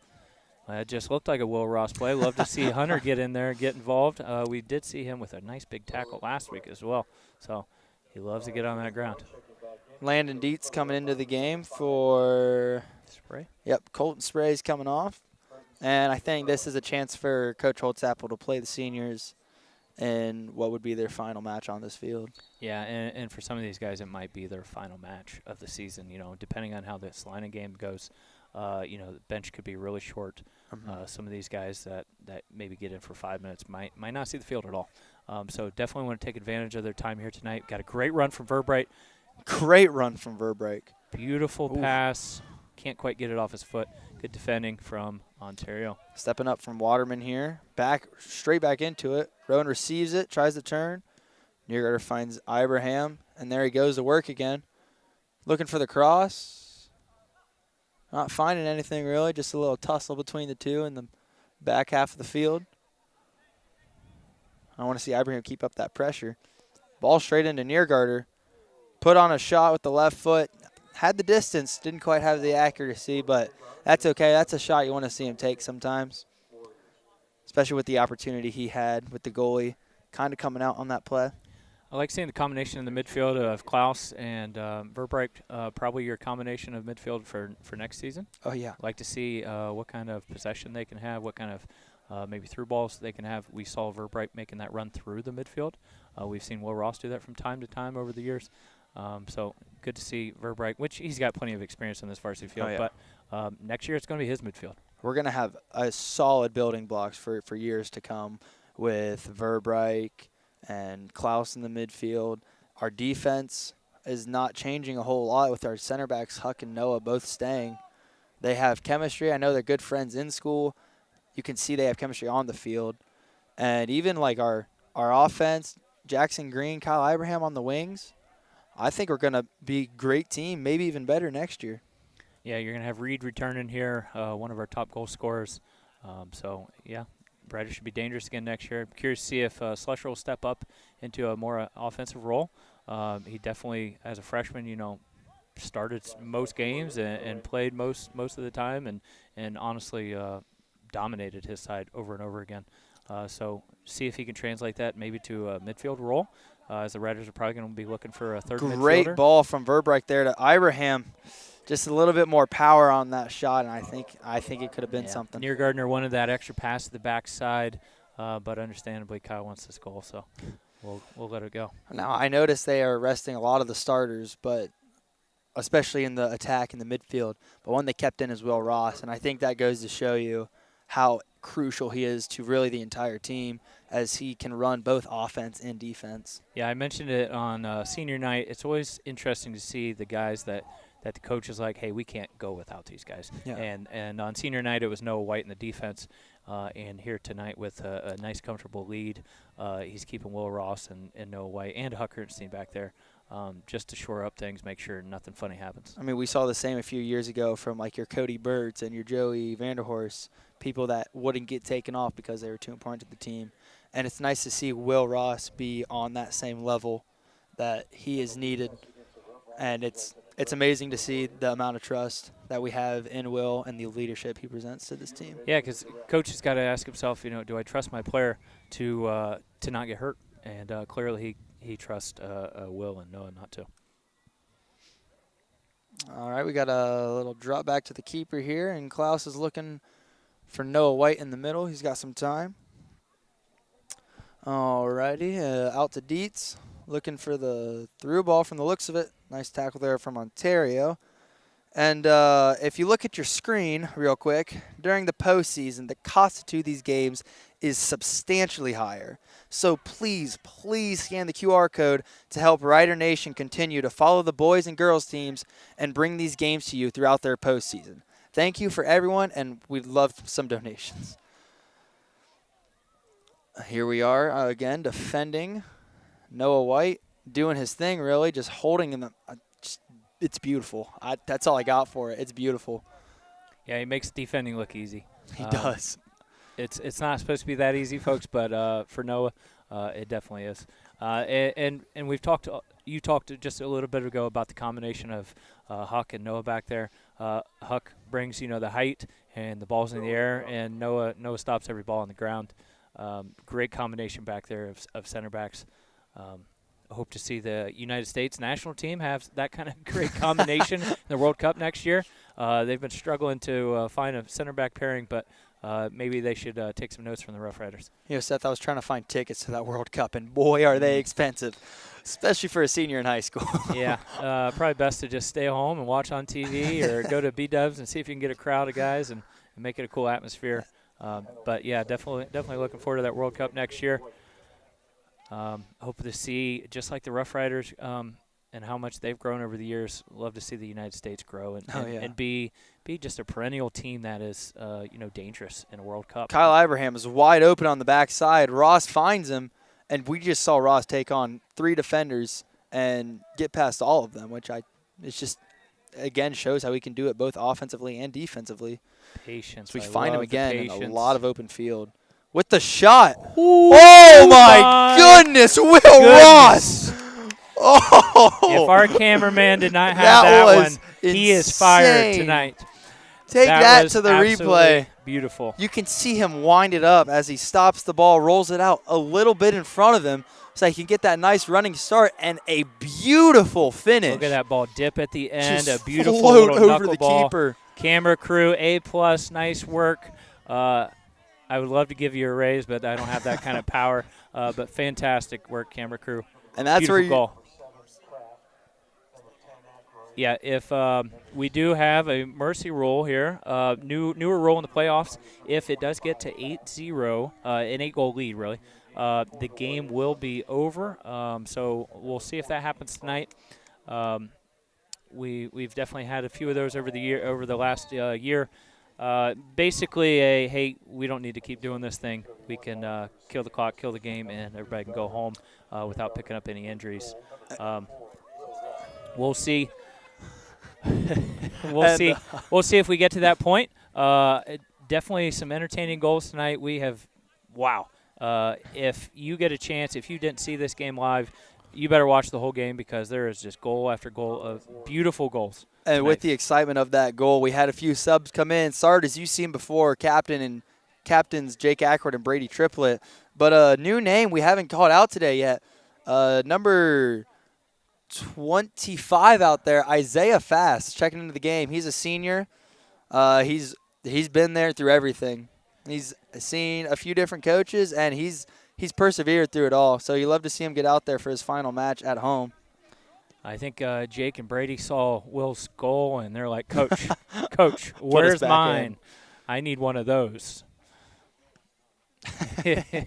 It just looked like a Will Ross play. Love to see Hunter get in there and get involved. We did see him with a nice big tackle last week as well. So he loves to get on that ground. Landon Dietz coming into the game for Spray. Yep, Colton Spray's coming off. And I think this is a chance for Coach Holtzapfel to play the seniors in what would be their final match on this field. Yeah, and for some of these guys, it might be their final match of the season. Depending on how this line game goes, the bench could be really short. Some of these guys that maybe get in for 5 minutes might not see the field at all. So definitely want to take advantage of their time here tonight. Got a great run from Verbright. Great run from Verbright. Beautiful pass. Can't quite get it off his foot. Good defending from Ontario. Stepping up from Waterman here. Straight back into it. Rowan receives it, tries to turn. Neargarter finds Ibrahim, and there he goes to work again. Looking for the cross. Not finding anything really, just a little tussle between the two in the back half of the field. I want to see Ibrahim keep up that pressure. Ball straight into Neargarter. Put on a shot with the left foot. Had the distance, didn't quite have the accuracy, but that's okay. That's a shot you want to see him take sometimes, especially with the opportunity he had with the goalie kind of coming out on that play. I like seeing the combination in the midfield of Klaus and Verbright, probably your combination of midfield for next season. Oh, yeah. Like to see what kind of possession they can have, what kind of maybe through balls they can have. We saw Verbright making that run through the midfield. We've seen Will Ross do that from time to time over the years. So good to see Verbright, which he's got plenty of experience on this varsity field. Oh, yeah. But next year it's going to be his midfield. We're going to have a solid building blocks for years to come with Verbright and Klaus in the midfield. Our defense is not changing a whole lot with our center backs, Huck and Noah, both staying. They have chemistry. I know they're good friends in school. You can see they have chemistry on the field. And even like our offense, Jackson Green, Kyle Ibrahim on the wings, I think we're going to be a great team, maybe even better next year. Yeah, you're going to have Reed returning here, one of our top goal scorers. So, yeah, Ryder should be dangerous again next year. I'm curious to see if Slusher will step up into a more offensive role. He definitely, as a freshman, started most games and played most of the time and honestly dominated his side over and over again. So see if he can translate that maybe to a midfield role. As the Riders are probably going to be looking for a third midfielder. Great ball from Verbright there to Ibrahim. Just a little bit more power on that shot, and I think it could have been something. Neargardner wanted that extra pass to the backside, but understandably Kyle wants this goal, so we'll let it go. Now, I noticed they are resting a lot of the starters, but especially in the attack in the midfield. But one they kept in is Will Ross, and I think that goes to show you how crucial he is to really the entire team, as he can run both offense and defense. Yeah, I mentioned it on senior night. It's always interesting to see the guys that the coach is like, hey, we can't go without these guys. Yeah. And on senior night, it was Noah White in the defense. And here tonight with a nice, comfortable lead, he's keeping Will Ross and Noah White and Huck Hertenstein back there. just to shore up things, make sure nothing funny happens. I mean, we saw the same a few years ago from like your Cody Birds and your Joey Vanderhorst, people that wouldn't get taken off because they were too important to the team. And it's nice to see Will Ross be on that same level that he is needed. And it's amazing to see the amount of trust that we have in Will and the leadership he presents to this team. Yeah, because coach has got to ask himself, do I trust my player to not get hurt? And clearly he trusts Will and Noah not to. All right, we got a little drop back to the keeper here, and Klaus is looking for Noah White in the middle. He's got some time. All righty, out to Dietz, looking for the through ball from the looks of it. Nice tackle there from Ontario. And if you look at your screen real quick, during the postseason, the cost to these games is substantially higher. So please, please scan the QR code to help Rider Nation continue to follow the boys and girls teams and bring these games to you throughout their postseason. Thank you for everyone, and we'd love some donations. Here we are again defending Noah White, doing his thing really, just holding him. It's beautiful. That's all I got for it. It's beautiful. Yeah, he makes defending look easy. He does. It's not supposed to be that easy, folks, but for Noah, it definitely is. And we've talked. You talked just a little bit ago about the combination of Huck and Noah back there. Huck brings the height and the ball's in the air, and Noah stops every ball on the ground. Great combination back there of center backs. I hope to see the United States national team have that kind of great combination in the World Cup next year. They've been struggling to find a center back pairing, but maybe they should take some notes from the Rough Riders. Seth, I was trying to find tickets to that World Cup, and boy, are they expensive, especially for a senior in high school. Yeah, probably best to just stay home and watch on TV or go to B-Dubs and see if you can get a crowd of guys and make it a cool atmosphere. But, yeah, definitely looking forward to that World Cup next year. Hope to see, just like the Rough Riders and how much they've grown over the years, love to see the United States grow and be just a perennial team that is, dangerous in a World Cup. Kyle Abraham is wide open on the backside. Ross finds him, and we just saw Ross take on 3 defenders and get past all of them, which it's just, again, shows how we can do it both offensively and defensively. Patience. So we find him again in a lot of open field. With the shot. Ooh, oh, my goodness, Will Ross. Oh. If our cameraman did not have that one, insane. He is fired tonight. Take that to the replay. Beautiful. You can see him wind it up as he stops the ball, rolls it out a little bit in front of him so he can get that nice running start and a beautiful finish. Look at that ball dip at the end. Just a beautiful float little over the knuckleball. keeper. Camera crew, A+, nice work. I would love to give you a raise, but I don't have that kind of power. But fantastic work, camera crew. And that's beautiful where you goal. Yeah, if we do have a mercy rule here, newer rule in the playoffs, if it does get to 8-0, an 8-goal lead, really, the game will be over. So we'll see if that happens tonight. We've definitely had a few of those over the last year. Basically, hey, we don't need to keep doing this thing. We can kill the clock, kill the game, and everybody can go home without picking up any injuries. We'll see. We'll see. We'll see if we get to that point. Definitely some entertaining goals tonight. We have, wow. If you get a chance, if you didn't see this game live, you better watch the whole game because there is just goal after goal of beautiful goals. And tonight. with the excitement of that goal, we had a few subs come in. Sard, as you've seen before, captains Jake Ackford and Brady Triplet. But a new name we haven't called out today yet. Number 25 out there, Isaiah Fast, checking into the game. He's a senior. He's been there through everything. He's seen a few different coaches, and he's persevered through it all. So you love to see him get out there for his final match at home. I think Jake and Brady saw Will's goal, and they're like, Coach, Coach, where's mine? I need one of those.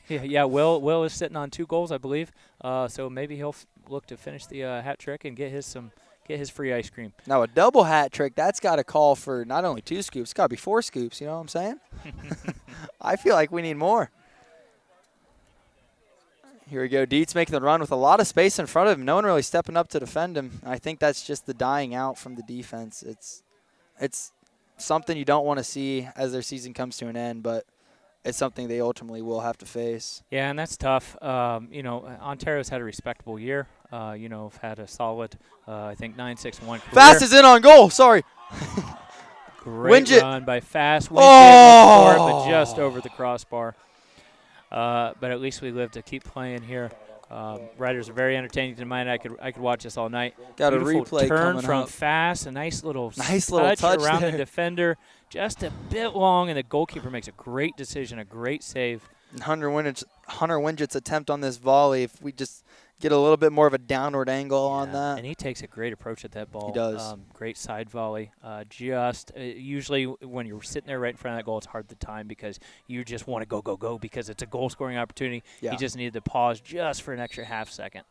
Yeah, Will is sitting on 2 goals, I believe. So maybe he'll look to finish the hat trick and get his free ice cream. Now, a double hat trick, that's got to call for not only 2 scoops, it's got to be 4 scoops. You know what I'm saying? I feel like we need more. Here we go. Dietz making the run with a lot of space in front of him. No one really stepping up to defend him. I think that's just the dying out from the defense. It's something you don't want to see as their season comes to an end, but it's something they ultimately will have to face. Yeah, and that's tough. Ontario's had a respectable year. Have had a solid, I think, 9-6-1 career. Fast is in on goal. Sorry. Great Winget. run by Fast. Winget but just over the crossbar. But at least we live to keep playing here. Riders are very entertaining tonight. I could watch this all night. Got a Beautiful replay turn coming from up. Fast. A nice little touch around there. the defender. Just a bit long, and the goalkeeper makes a great decision, a great save. Hunter Winget's attempt on this volley, if we just get a little bit more of a downward angle on that. And he takes a great approach at that ball. He does. Great side volley. Usually when you're sitting there right in front of that goal, it's hard to time because you just want to go because it's a goal-scoring opportunity. Yeah. He just needed to pause just for an extra half second.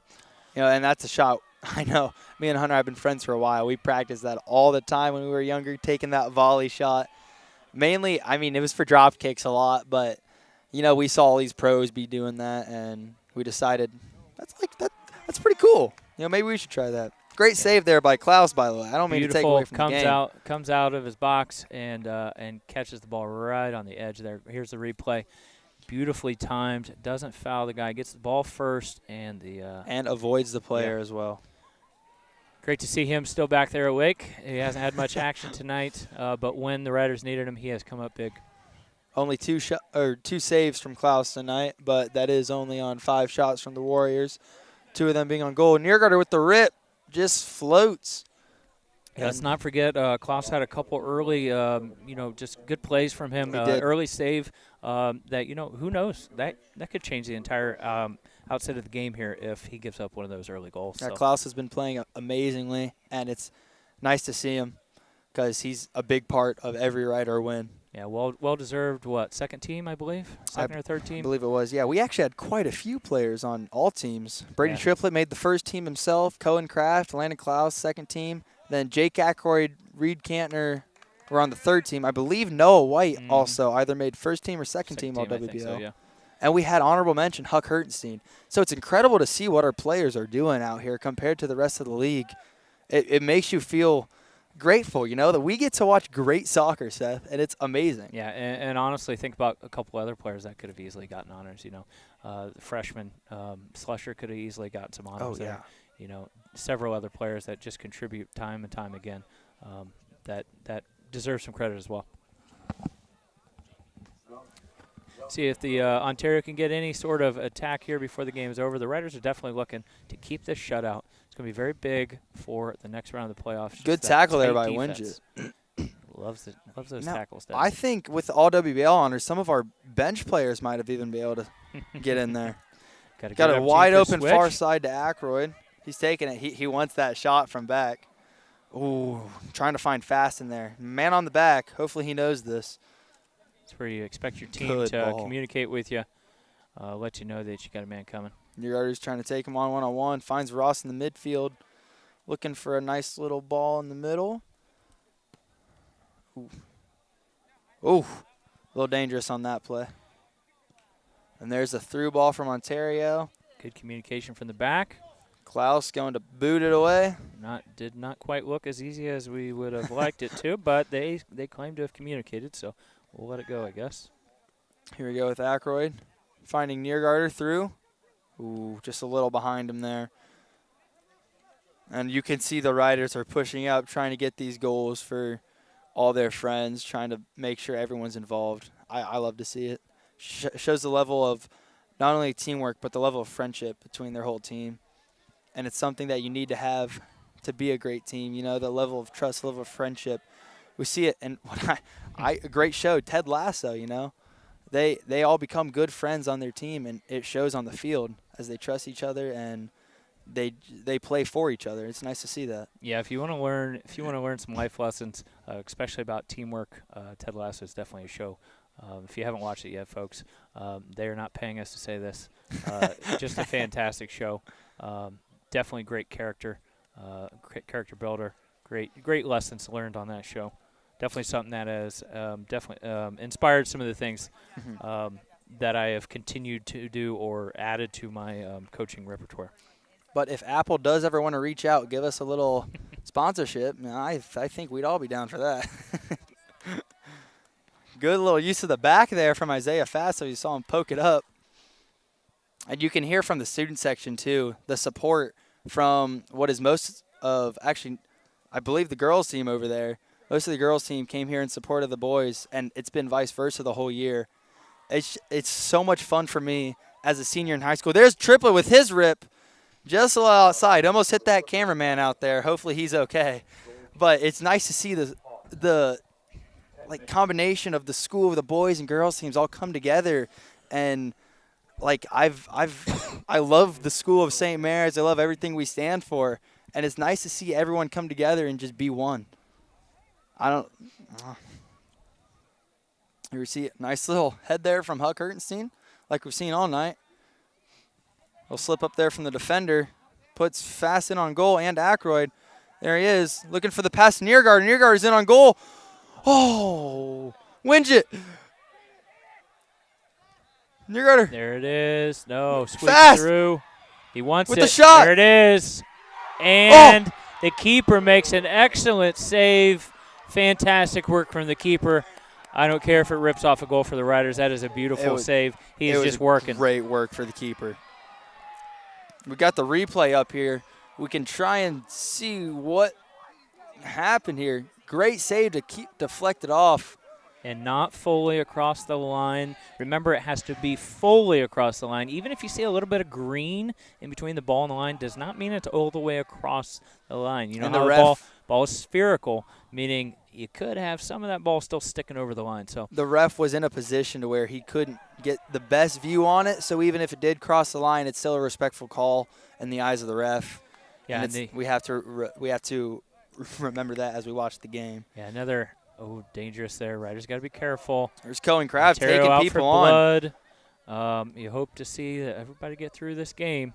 And that's a shot. I know. Me and Hunter have been friends for a while. We practiced that all the time when we were younger, taking that volley shot. Mainly, it was for drop kicks a lot, but, we saw all these pros be doing that, and we decided that's pretty cool. Maybe we should try that. Great save there by Klaus, by the way. I don't mean to take away from the game. Comes out of his box and catches the ball right on the edge there. Here's the replay. Beautifully timed. Doesn't foul the guy. Gets the ball first and avoids the player as well. Great to see him still back there awake. He hasn't had much action tonight, but when the Riders needed him, he has come up big. Only two saves from Klaus tonight, but that is only on 5 shots from the Warriors. 2 of them being on goal. Niergarter with the rip just floats. Yeah, let's not forget Klaus had a couple early, just good plays from him. Early save that, who knows? That could change the entire outside of the game here if he gives up one of those early goals. Yeah, Klaus has been playing amazingly, and it's nice to see him because he's a big part of every Rider win. Yeah, well-deserved, second team, I believe? Second or third team? I believe it was. Yeah, we actually had quite a few players on all teams. Brady Triplet made the first team himself. Cohen Kraft, Landon Klaus, second team. Then Jake Ackroyd, Reed Cantner were on the third team. I believe Noah White also either made first team or second team all WBL. So, yeah. And we had honorable mention Huck Hertenstein. So it's incredible to see what our players are doing out here compared to the rest of the league. It makes you feel grateful, that we get to watch great soccer, Seth, and it's amazing. Yeah, and honestly, think about a couple other players that could have easily gotten honors. The freshman Slusher could have easily gotten some honors there. Several other players that just contribute time and time again that deserve some credit as well. See if the Ontario can get any sort of attack here before the game is over. The Riders are definitely looking to keep this shutout. It's going to be very big for the next round of the playoffs. Good tackle there by Winget. Loves those tackles. I think with all WBL honors, some of our bench players might have even been able to get in there. Got a wide open far side to Ackroyd. He's taking it. He wants that shot from back. Ooh, trying to find Fast in there. Man on the back. Hopefully he knows this. That's where you expect your team to communicate with you, let you know that you got a man coming. Niergarter's trying to take him on one-on-one. Finds Ross in the midfield, looking for a nice little ball in the middle. Ooh, a little dangerous on that play. And there's a through ball from Ontario. Good communication from the back. Klaus going to boot it away. Did not quite look as easy as we would have liked it to, but they claim to have communicated, so we'll let it go, I guess. Here we go with Ackroyd. Finding Niergarter through. Ooh, just a little behind him there. And you can see the Riders are pushing up, trying to get these goals for all their friends, trying to make sure everyone's involved. I love to see it. Shows the level of not only teamwork, but the level of friendship between their whole team. And it's something that you need to have to be a great team, the level of trust, level of friendship. We see it, and a great show, Ted Lasso, They all become good friends on their team, and it shows on the field as they trust each other and they play for each other. It's nice to see that. Yeah, if you want to learn some life lessons, especially about teamwork, Ted Lasso is definitely a show. If you haven't watched it yet, folks, they are not paying us to say this. Just a fantastic show. Definitely great character builder. Great lessons learned on that show. Definitely something that has definitely inspired some of the things that I have continued to do or added to my coaching repertoire. But if Apple does ever want to reach out, give us a little sponsorship, I think we'd all be down for that. Good little use of the back there from Isaiah Fasso. You saw him poke it up. And you can hear from the student section, too, the support from what is most of, actually, I believe the girls' team over there. Most of the girls' team came here in support of the boys, and it's been vice versa the whole year. It's so much fun for me as a senior in high school. There's Triplet with his rip just a little outside. Almost hit that cameraman out there. Hopefully he's okay. But it's nice to see the like combination of the school, of the boys and girls teams all come together. And like I love the school of St. Mary's. I love everything we stand for. And it's nice to see everyone come together and just be one. You see a nice little head there from Huck Hertenstein, like we've seen all night. He'll slip up there from the defender, puts Fast in on goal, and Ackroyd. There he is, looking for the pass to Niergaard. Niergaard is in on goal. Oh, Winget. Niergaarder. There it is. No, squeaks Fast. through. He wants with it. The shot. There it is. And the keeper makes an excellent save. Fantastic work from the keeper. I don't care if it rips off a goal for the Riders. That is a beautiful save. He is just working. Great work for the keeper. We got the replay up here. We can try and see what happened here. Great save to keep deflected off. And not fully across the line. Remember, it has to be fully across the line. Even if you see a little bit of green in between the ball and the line, does not mean it's all the way across the line. You know and how the ball is spherical, meaning you could have some of that ball still sticking over the line. So the ref was in a position to where he couldn't get the best view on it. So even if it did cross the line, it's still a respectful call in the eyes of the ref. Yeah, and we have to remember that as we watch the game. Yeah, another. Oh, dangerous there. Riders got to be careful. There's Cohen Kraft Ontario taking out people for on. blood. You hope to see that everybody get through this game.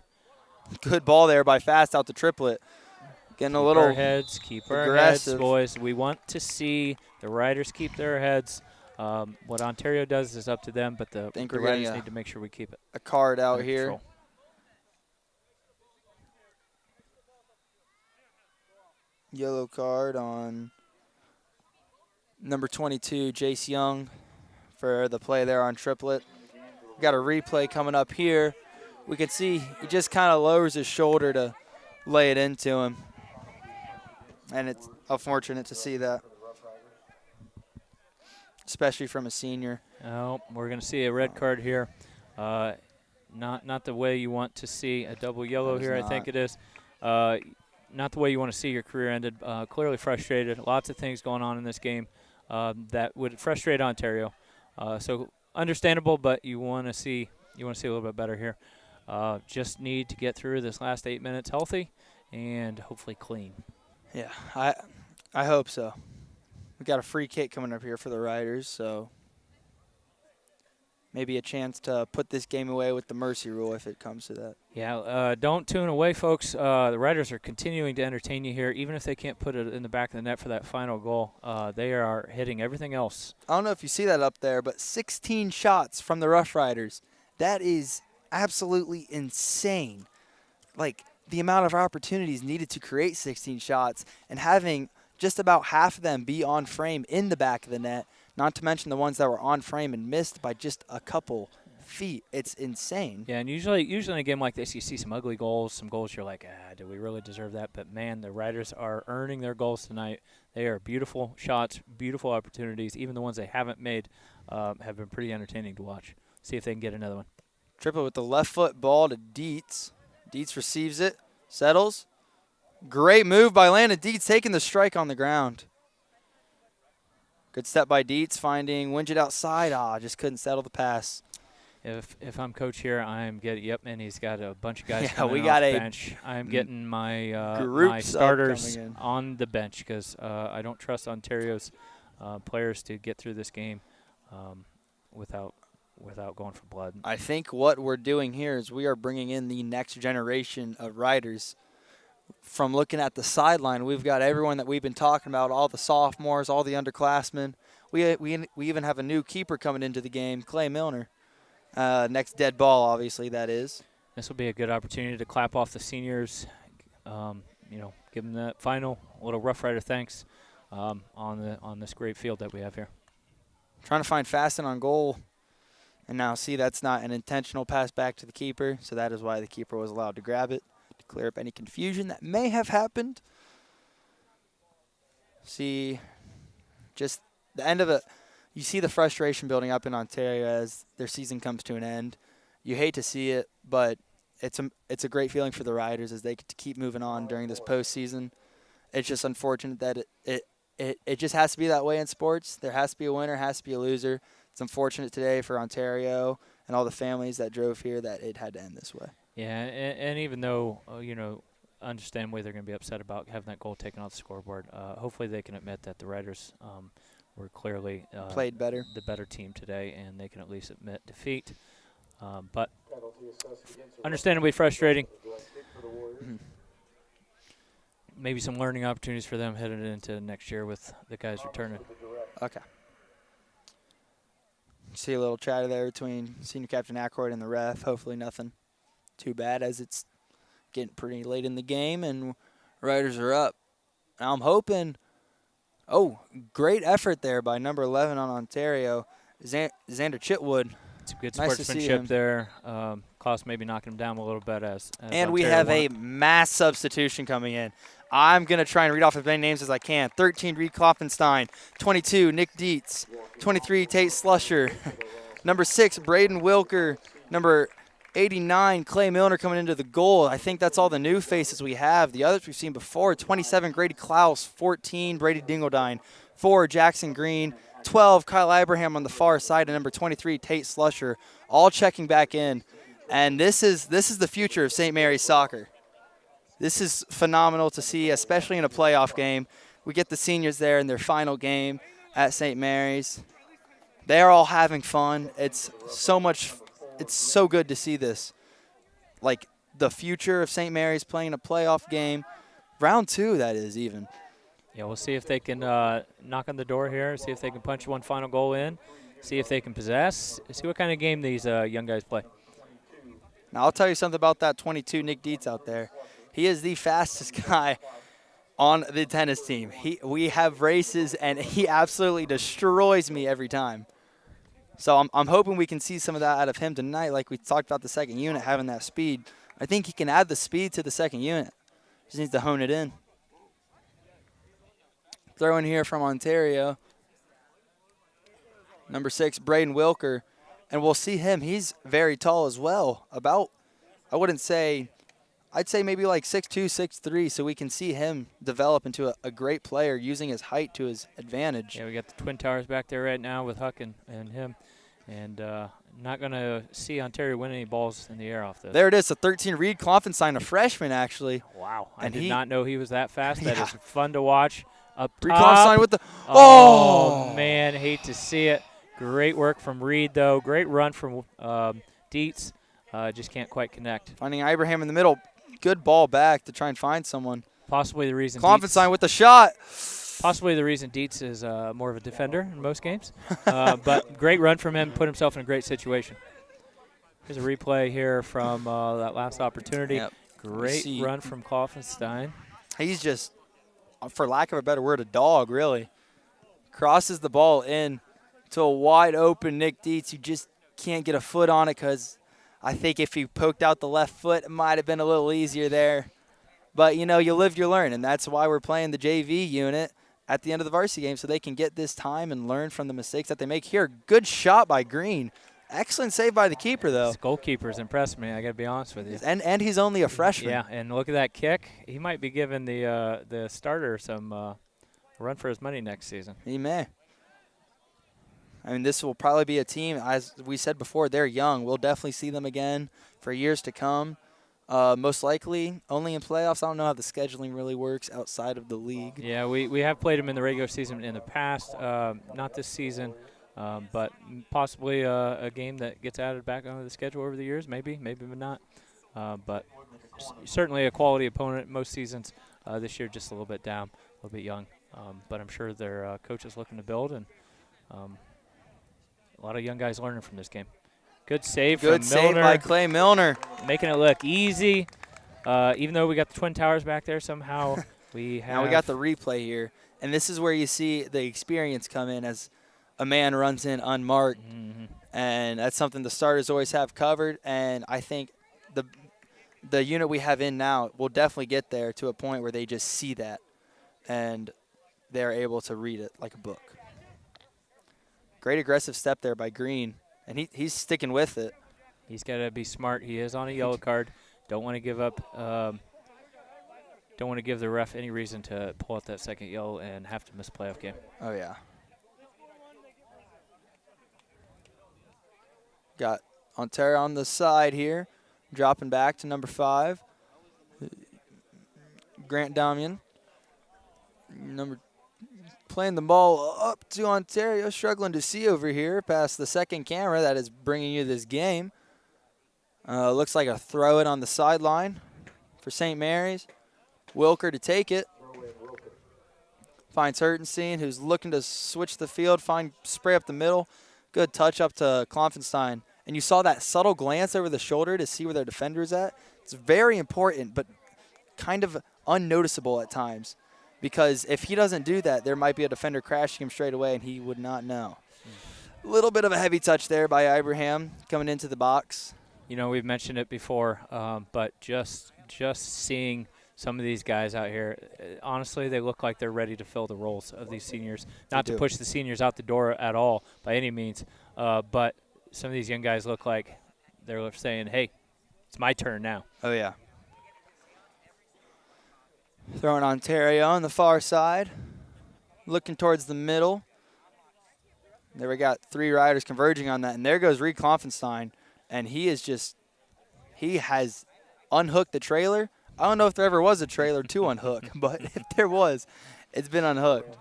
Good ball there by Fast out to Triplet. Getting a little keep our heads, boys. We want to see the Riders keep their heads. What Ontario does is up to them, but the Riders need to make sure we keep it. A card out here. Control. Yellow card on number 22, Jace Young, for the play there on Triplet. We got a replay coming up here. We can see he just kind of lowers his shoulder to lay it into him. And it's unfortunate to see that, especially from a senior. Oh, we're going to see a red card here. Not the way you want to see a double yellow here, I think it is. Not the way you want to see your career ended. Clearly frustrated. Lots of things going on in this game that would frustrate Ontario. So understandable, but you want to see a little bit better here. Just need to get through this last 8 minutes healthy and hopefully clean. Yeah, I hope so. We got a free kick coming up here for the Riders, so maybe a chance to put this game away with the mercy rule if it comes to that. Yeah, don't tune away, folks. The Riders are continuing to entertain you here. Even if they can't put it in the back of the net for that final goal, they are hitting everything else. I don't know if you see that up there, but 16 shots from the Rough Riders. That is absolutely insane. Like, the amount of opportunities needed to create 16 shots and having just about half of them be on frame in the back of the net, not to mention the ones that were on frame and missed by just a couple feet. It's insane. Yeah, and usually in a game like this, you see some ugly goals, some goals you're like, do we really deserve that? But, man, the Riders are earning their goals tonight. They are beautiful shots, beautiful opportunities. Even the ones they haven't made have been pretty entertaining to watch. See if they can get another one. Triplet with the left foot ball to Dietz. Dietz receives it, settles. Great move by Landon Dietz, taking the strike on the ground. Good step by Dietz, finding Winget outside. Just couldn't settle the pass. If I'm coach here, I'm getting and he's got a bunch of guys we coming got off a bench. I'm getting my my starters on the bench because I don't trust Ontario's players to get through this game without going for blood. I think what we're doing here is we are bringing in the next generation of riders. From looking at the sideline, we've got everyone that we've been talking about, all the sophomores, all the underclassmen. We even have a new keeper coming into the game, Clay Milner. Next dead ball, obviously, that is. This will be a good opportunity to clap off the seniors, give them that final little Rough Rider thanks on this great field that we have here. Trying to find Fasten on goal. And now, see, that's not an intentional pass back to the keeper, so that is why the keeper was allowed to grab it to clear up any confusion that may have happened. See, just the end of it. You see the frustration building up in Ontario as their season comes to an end. You hate to see it, but it's a great feeling for the Riders as they get to keep moving on during this postseason. It's just unfortunate that it just has to be that way in sports. There has to be a winner, has to be a loser. It's unfortunate today for Ontario and all the families that drove here that it had to end this way. Yeah, and even though, understandably they're going to be upset about having that goal taken off the scoreboard, hopefully they can admit that the Riders were clearly played better, the better team today, and they can at least admit defeat. But understandably frustrating. Maybe some learning opportunities for them headed into next year with the guys returning. Okay. See a little chatter there between Senior Captain Aykroyd and the ref. Hopefully nothing too bad as it's getting pretty late in the game and Riders are up. Now I'm hoping – great effort there by number 11 on Ontario, Xander Chitwood. It's good Nice to see sportsmanship him. there. Cost maybe knocking him down a little bit as And we Ontario have won a it. mass substitution coming in. I'm going to try and read off as many names as I can. 13, Reed Klopfenstein. 22, Nick Dietz. 23, Tate Slusher. Number 6, Braden Wilker. Number 89, Clay Milner coming into the goal. I think that's all the new faces we have. The others we've seen before. 27, Grady Klaus. 14, Brady Dingledine. 4, Jackson Green. 12, Kyle Abraham on the far side. And number 23, Tate Slusher. All checking back in. And this is the future of St. Mary's soccer. This is phenomenal to see, especially in a playoff game. We get the seniors there in their final game at St. Mary's. They're all having fun. It's so good to see this. Like the future of St. Mary's playing a playoff game. Round 2, that is even. Yeah, we'll see if they can knock on the door here, see if they can punch one final goal in, see if they can possess, see what kind of game these young guys play. Now, I'll tell you something about that 22 Nick Dietz out there. He is the fastest guy on the tennis team. We have races, and he absolutely destroys me every time. So I'm hoping we can see some of that out of him tonight, like we talked about the second unit, having that speed. I think he can add the speed to the second unit. Just needs to hone it in. Throw in here from Ontario. Number 6, Braden Wilker. And we'll see him. He's very tall as well. I'd say maybe like 6'2", 6'3", so we can see him develop into a great player using his height to his advantage. Yeah, we got the Twin Towers back there right now with Huck and him. And not going to see Ontario win any balls in the air off this. There it is, a 13, Reed Klopfenstein, a freshman actually. Wow, I And did he- not know he was that fast. That Yeah. is fun to watch. Up Reed top. Klopfenstein with the – Oh, man, hate to see it. Great work from Reed, though. Great run from Dietz. Just can't quite connect. Finding Abraham in the middle. Good ball back to try and find someone. Possibly the reason Klopfenstein with the shot. Possibly the reason Dietz is more of a defender in most games. But great run from him, put himself in a great situation. Here's a replay here from that last opportunity. Yep. Great See. run from Klopfenstein. He's just, for lack of a better word, a dog, really. Crosses the ball in to a wide open Nick Dietz. You just can't get a foot on it because I think if he poked out the left foot, it might have been a little easier there. But, you live, you learn, and that's why we're playing the JV unit at the end of the varsity game so they can get this time and learn from the mistakes that they make here. Good shot by Green. Excellent save by the keeper, though. This goalkeeper's impressed me, I got to be honest with you. And he's only a freshman. Yeah, and look at that kick. He might be giving the starter some run for his money next season. He may. I mean, this will probably be a team, as we said before, they're young. We'll definitely see them again for years to come. Most likely only in playoffs. I don't know how the scheduling really works outside of the league. Yeah, we have played them in the regular season in the past, not this season, but possibly a game that gets added back onto the schedule over the years, maybe not. But certainly a quality opponent most seasons. This year just a little bit down, a little bit young. But I'm sure their coach is looking to build, and a lot of young guys learning from this game. Good save Good from save Milner. by Clay Milner. Making it look easy. Even though we got the Twin Towers back there, somehow we have. Now we got the replay here. And this is where you see the experience come in as a man runs in unmarked. And that's something the starters always have covered. And I think the unit we have in now will definitely get there to a point where they just see that and they're able to read it like a book. Great aggressive step there by Green, and he's sticking with it. He's got to be smart. He is on a yellow card. Don't want to give up. Don't want to give the ref any reason to pull out that second yellow and have to miss a playoff game. Oh, yeah. Got Ontario on the side here, dropping back to number 5. Grant Damian. Playing the ball up to Ontario, struggling to see over here past the second camera that is bringing you this game. Looks like a throw it on the sideline for St. Mary's. Wilker to take it. Finds Hertenstein, who's looking to switch the field, spray up the middle. Good touch up to Klopfenstein. And you saw that subtle glance over the shoulder to see where their defender is at. It's very important, but kind of unnoticeable at times. Because if he doesn't do that, there might be a defender crashing him straight away, and he would not know. A little bit of a heavy touch there by Ibrahim coming into the box. You know, we've mentioned it before, but just seeing some of these guys out here, honestly, they look like they're ready to fill the roles of these seniors. Not to push the seniors out the door at all by any means, but some of these young guys look like they're saying, hey, it's my turn now. Oh, yeah. Throwing Ontario on the far side. Looking towards the middle. There we got 3 riders converging on that. And there goes Reed Klopfenstein. And he has unhooked the trailer. I don't know if there ever was a trailer to unhook, but if there was, it's been unhooked.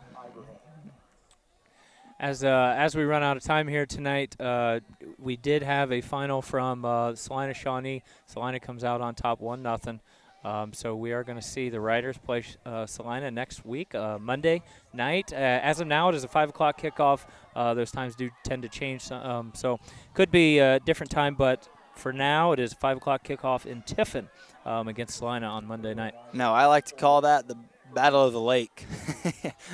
As we run out of time here tonight, we did have a final from Salina Shawnee. Salina comes out on top 1-0. So we are going to see the Riders play Salina next week, Monday night. As of now, it is a 5 o'clock kickoff. Those times do tend to change, so could be a different time. But for now, it is a 5 o'clock kickoff in Tiffin against Salina on Monday night. No, I like to call that the Battle of the Lake.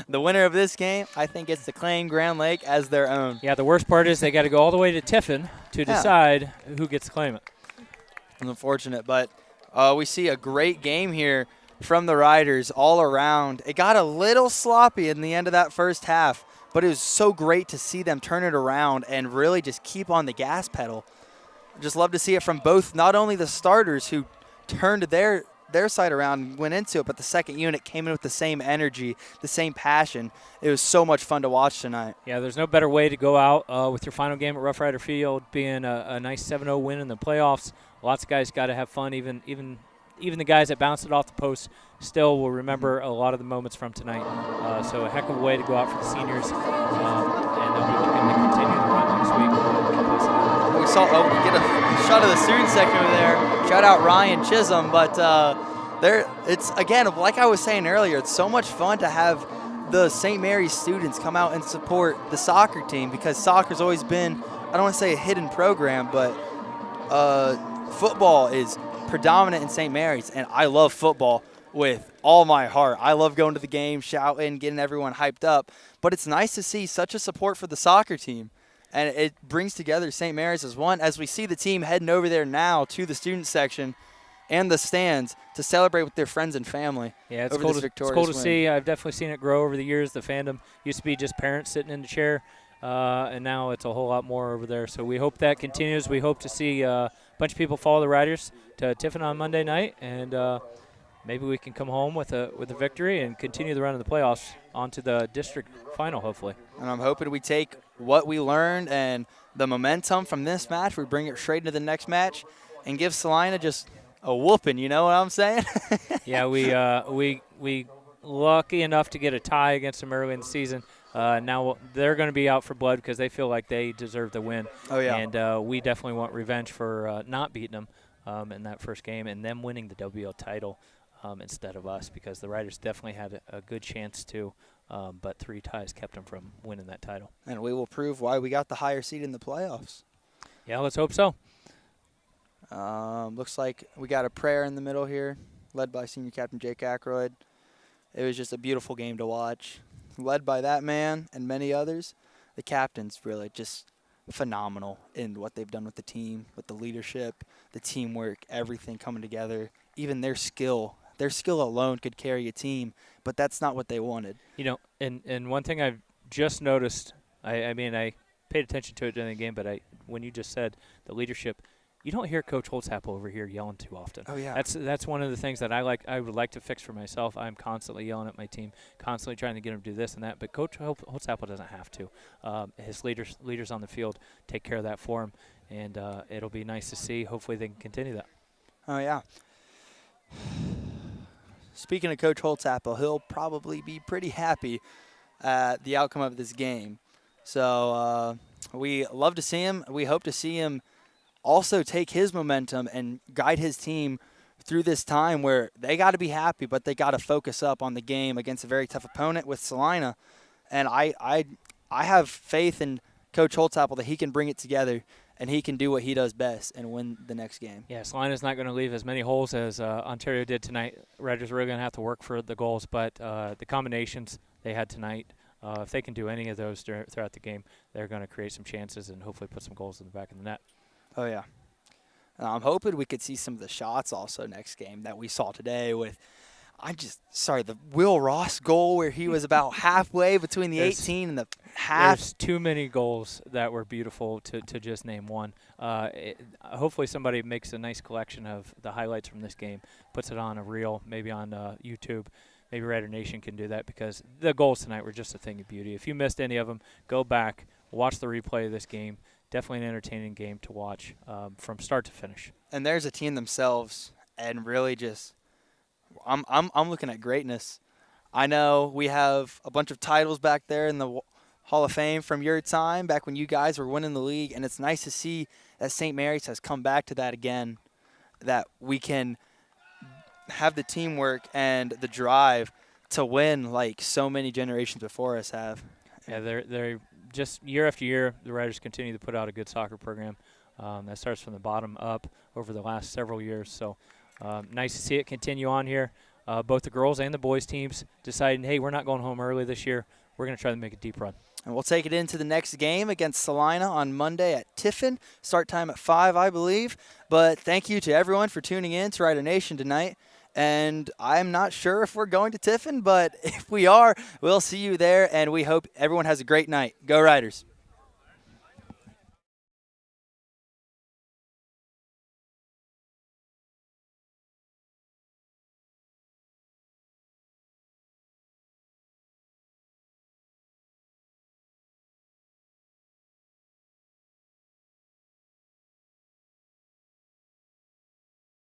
The winner of this game, I think, gets to claim Grand Lake as their own. Yeah, the worst part is they got to go all the way to Tiffin to decide who gets to claim it. It's unfortunate, but we see a great game here from the Riders all around. It got a little sloppy in the end of that first half, but it was so great to see them turn it around and really just keep on the gas pedal. Just love to see it from both, not only the starters who turned their side around and went into it, but the second unit came in with the same energy, the same passion. It was so much fun to watch tonight. Yeah, there's no better way to go out with your final game at Rough Rider Field being a nice 7-0 win in the playoffs. Lots of guys got to have fun. Even the guys that bounced it off the post still will remember a lot of the moments from tonight. So a heck of a way to go out for the seniors, and they'll be looking to continue the run next week. We get a shot of the student section over there. Shout out Ryan Chisholm, but it's again, like I was saying earlier, it's so much fun to have the St. Mary's students come out and support the soccer team, because soccer's always been, I don't want to say a hidden program, but football is predominant in St. Mary's, and I love football with all my heart. I love going to the game, shouting, getting everyone hyped up, but it's nice to see such a support for the soccer team, and it brings together St. Mary's as one, as we see the team heading over there now to the student section and the stands to celebrate with their friends and family. Yeah, it's cool to see. I've definitely seen it grow over the years. The fandom used to be just parents sitting in the chair, and now it's a whole lot more over there. So we hope that continues. We hope to see a bunch of people follow the Riders to Tiffin on Monday night, and maybe we can come home with a victory and continue the run of the playoffs onto the district final, hopefully. And I'm hoping we take what we learned and the momentum from this match, we bring it straight into the next match and give Salina just a whooping, you know what I'm saying? Yeah, we lucky enough to get a tie against them early in the season. Now they're going to be out for blood because they feel like they deserve the win. Oh, yeah. And we definitely want revenge for not beating them in that first game and them winning the WL title instead of us, because the Riders definitely had a good chance to, but 3 ties kept them from winning that title. And we will prove why we got the higher seed in the playoffs. Yeah, let's hope so. Looks like we got a prayer in the middle here, led by senior captain Jake Ackroyd. It was just a beautiful game to watch, led by that man and many others. The captain's really just phenomenal in what they've done with the team, with the leadership, the teamwork, everything coming together. Even their skill alone could carry a team, but that's not what they wanted. You know, and one thing I've just noticed, I mean, I paid attention to it during the game, but when you just said the leadership, you don't hear Coach Holtzapfel over here yelling too often. Oh, yeah. That's one of the things that I would like to fix for myself. I'm constantly yelling at my team, constantly trying to get them to do this and that, but Coach Holtzapfel doesn't have to. His leaders on the field take care of that for him, and it'll be nice to see. Hopefully they can continue that. Oh, yeah. Speaking of Coach Holtzapfel, he'll probably be pretty happy at the outcome of this game. So we love to see him. We hope to see him also take his momentum and guide his team through this time where they got to be happy, but they got to focus up on the game against a very tough opponent with Salina. And I have faith in Coach Holtzapfel that he can bring it together and he can do what he does best and win the next game. Yeah, Salina's not going to leave as many holes as Ontario did tonight. Riders are really going to have to work for the goals, but the combinations they had tonight, if they can do any of those throughout the game, they're going to create some chances and hopefully put some goals in the back of the net. Oh, yeah. I'm hoping we could see some of the shots also next game that we saw today with the Will Ross goal where he was about halfway between the 18 and the half. There's too many goals that were beautiful to just name one. Hopefully somebody makes a nice collection of the highlights from this game, puts it on a reel, maybe on YouTube. Maybe Rider Nation can do that because the goals tonight were just a thing of beauty. If you missed any of them, go back, watch the replay of this game. Definitely an entertaining game to watch from start to finish. And there's a team themselves, and really just, I'm looking at greatness. I know we have a bunch of titles back there in the Hall of Fame from your time, back when you guys were winning the league, and it's nice to see that St. Mary's has come back to that again, that we can have the teamwork and the drive to win like so many generations before us have. Yeah, they're just year after year, the Riders continue to put out a good soccer program. That starts from the bottom up over the last several years. So nice to see it continue on here. Both the girls and the boys teams deciding, hey, we're not going home early this year. We're going to try to make a deep run. And we'll take it into the next game against Salina on Monday at Tiffin. Start time at 5, I believe. But thank you to everyone for tuning in to Rider Nation tonight. And I'm not sure if we're going to Tiffin, but if we are, we'll see you there. And we hope everyone has a great night. Go Riders.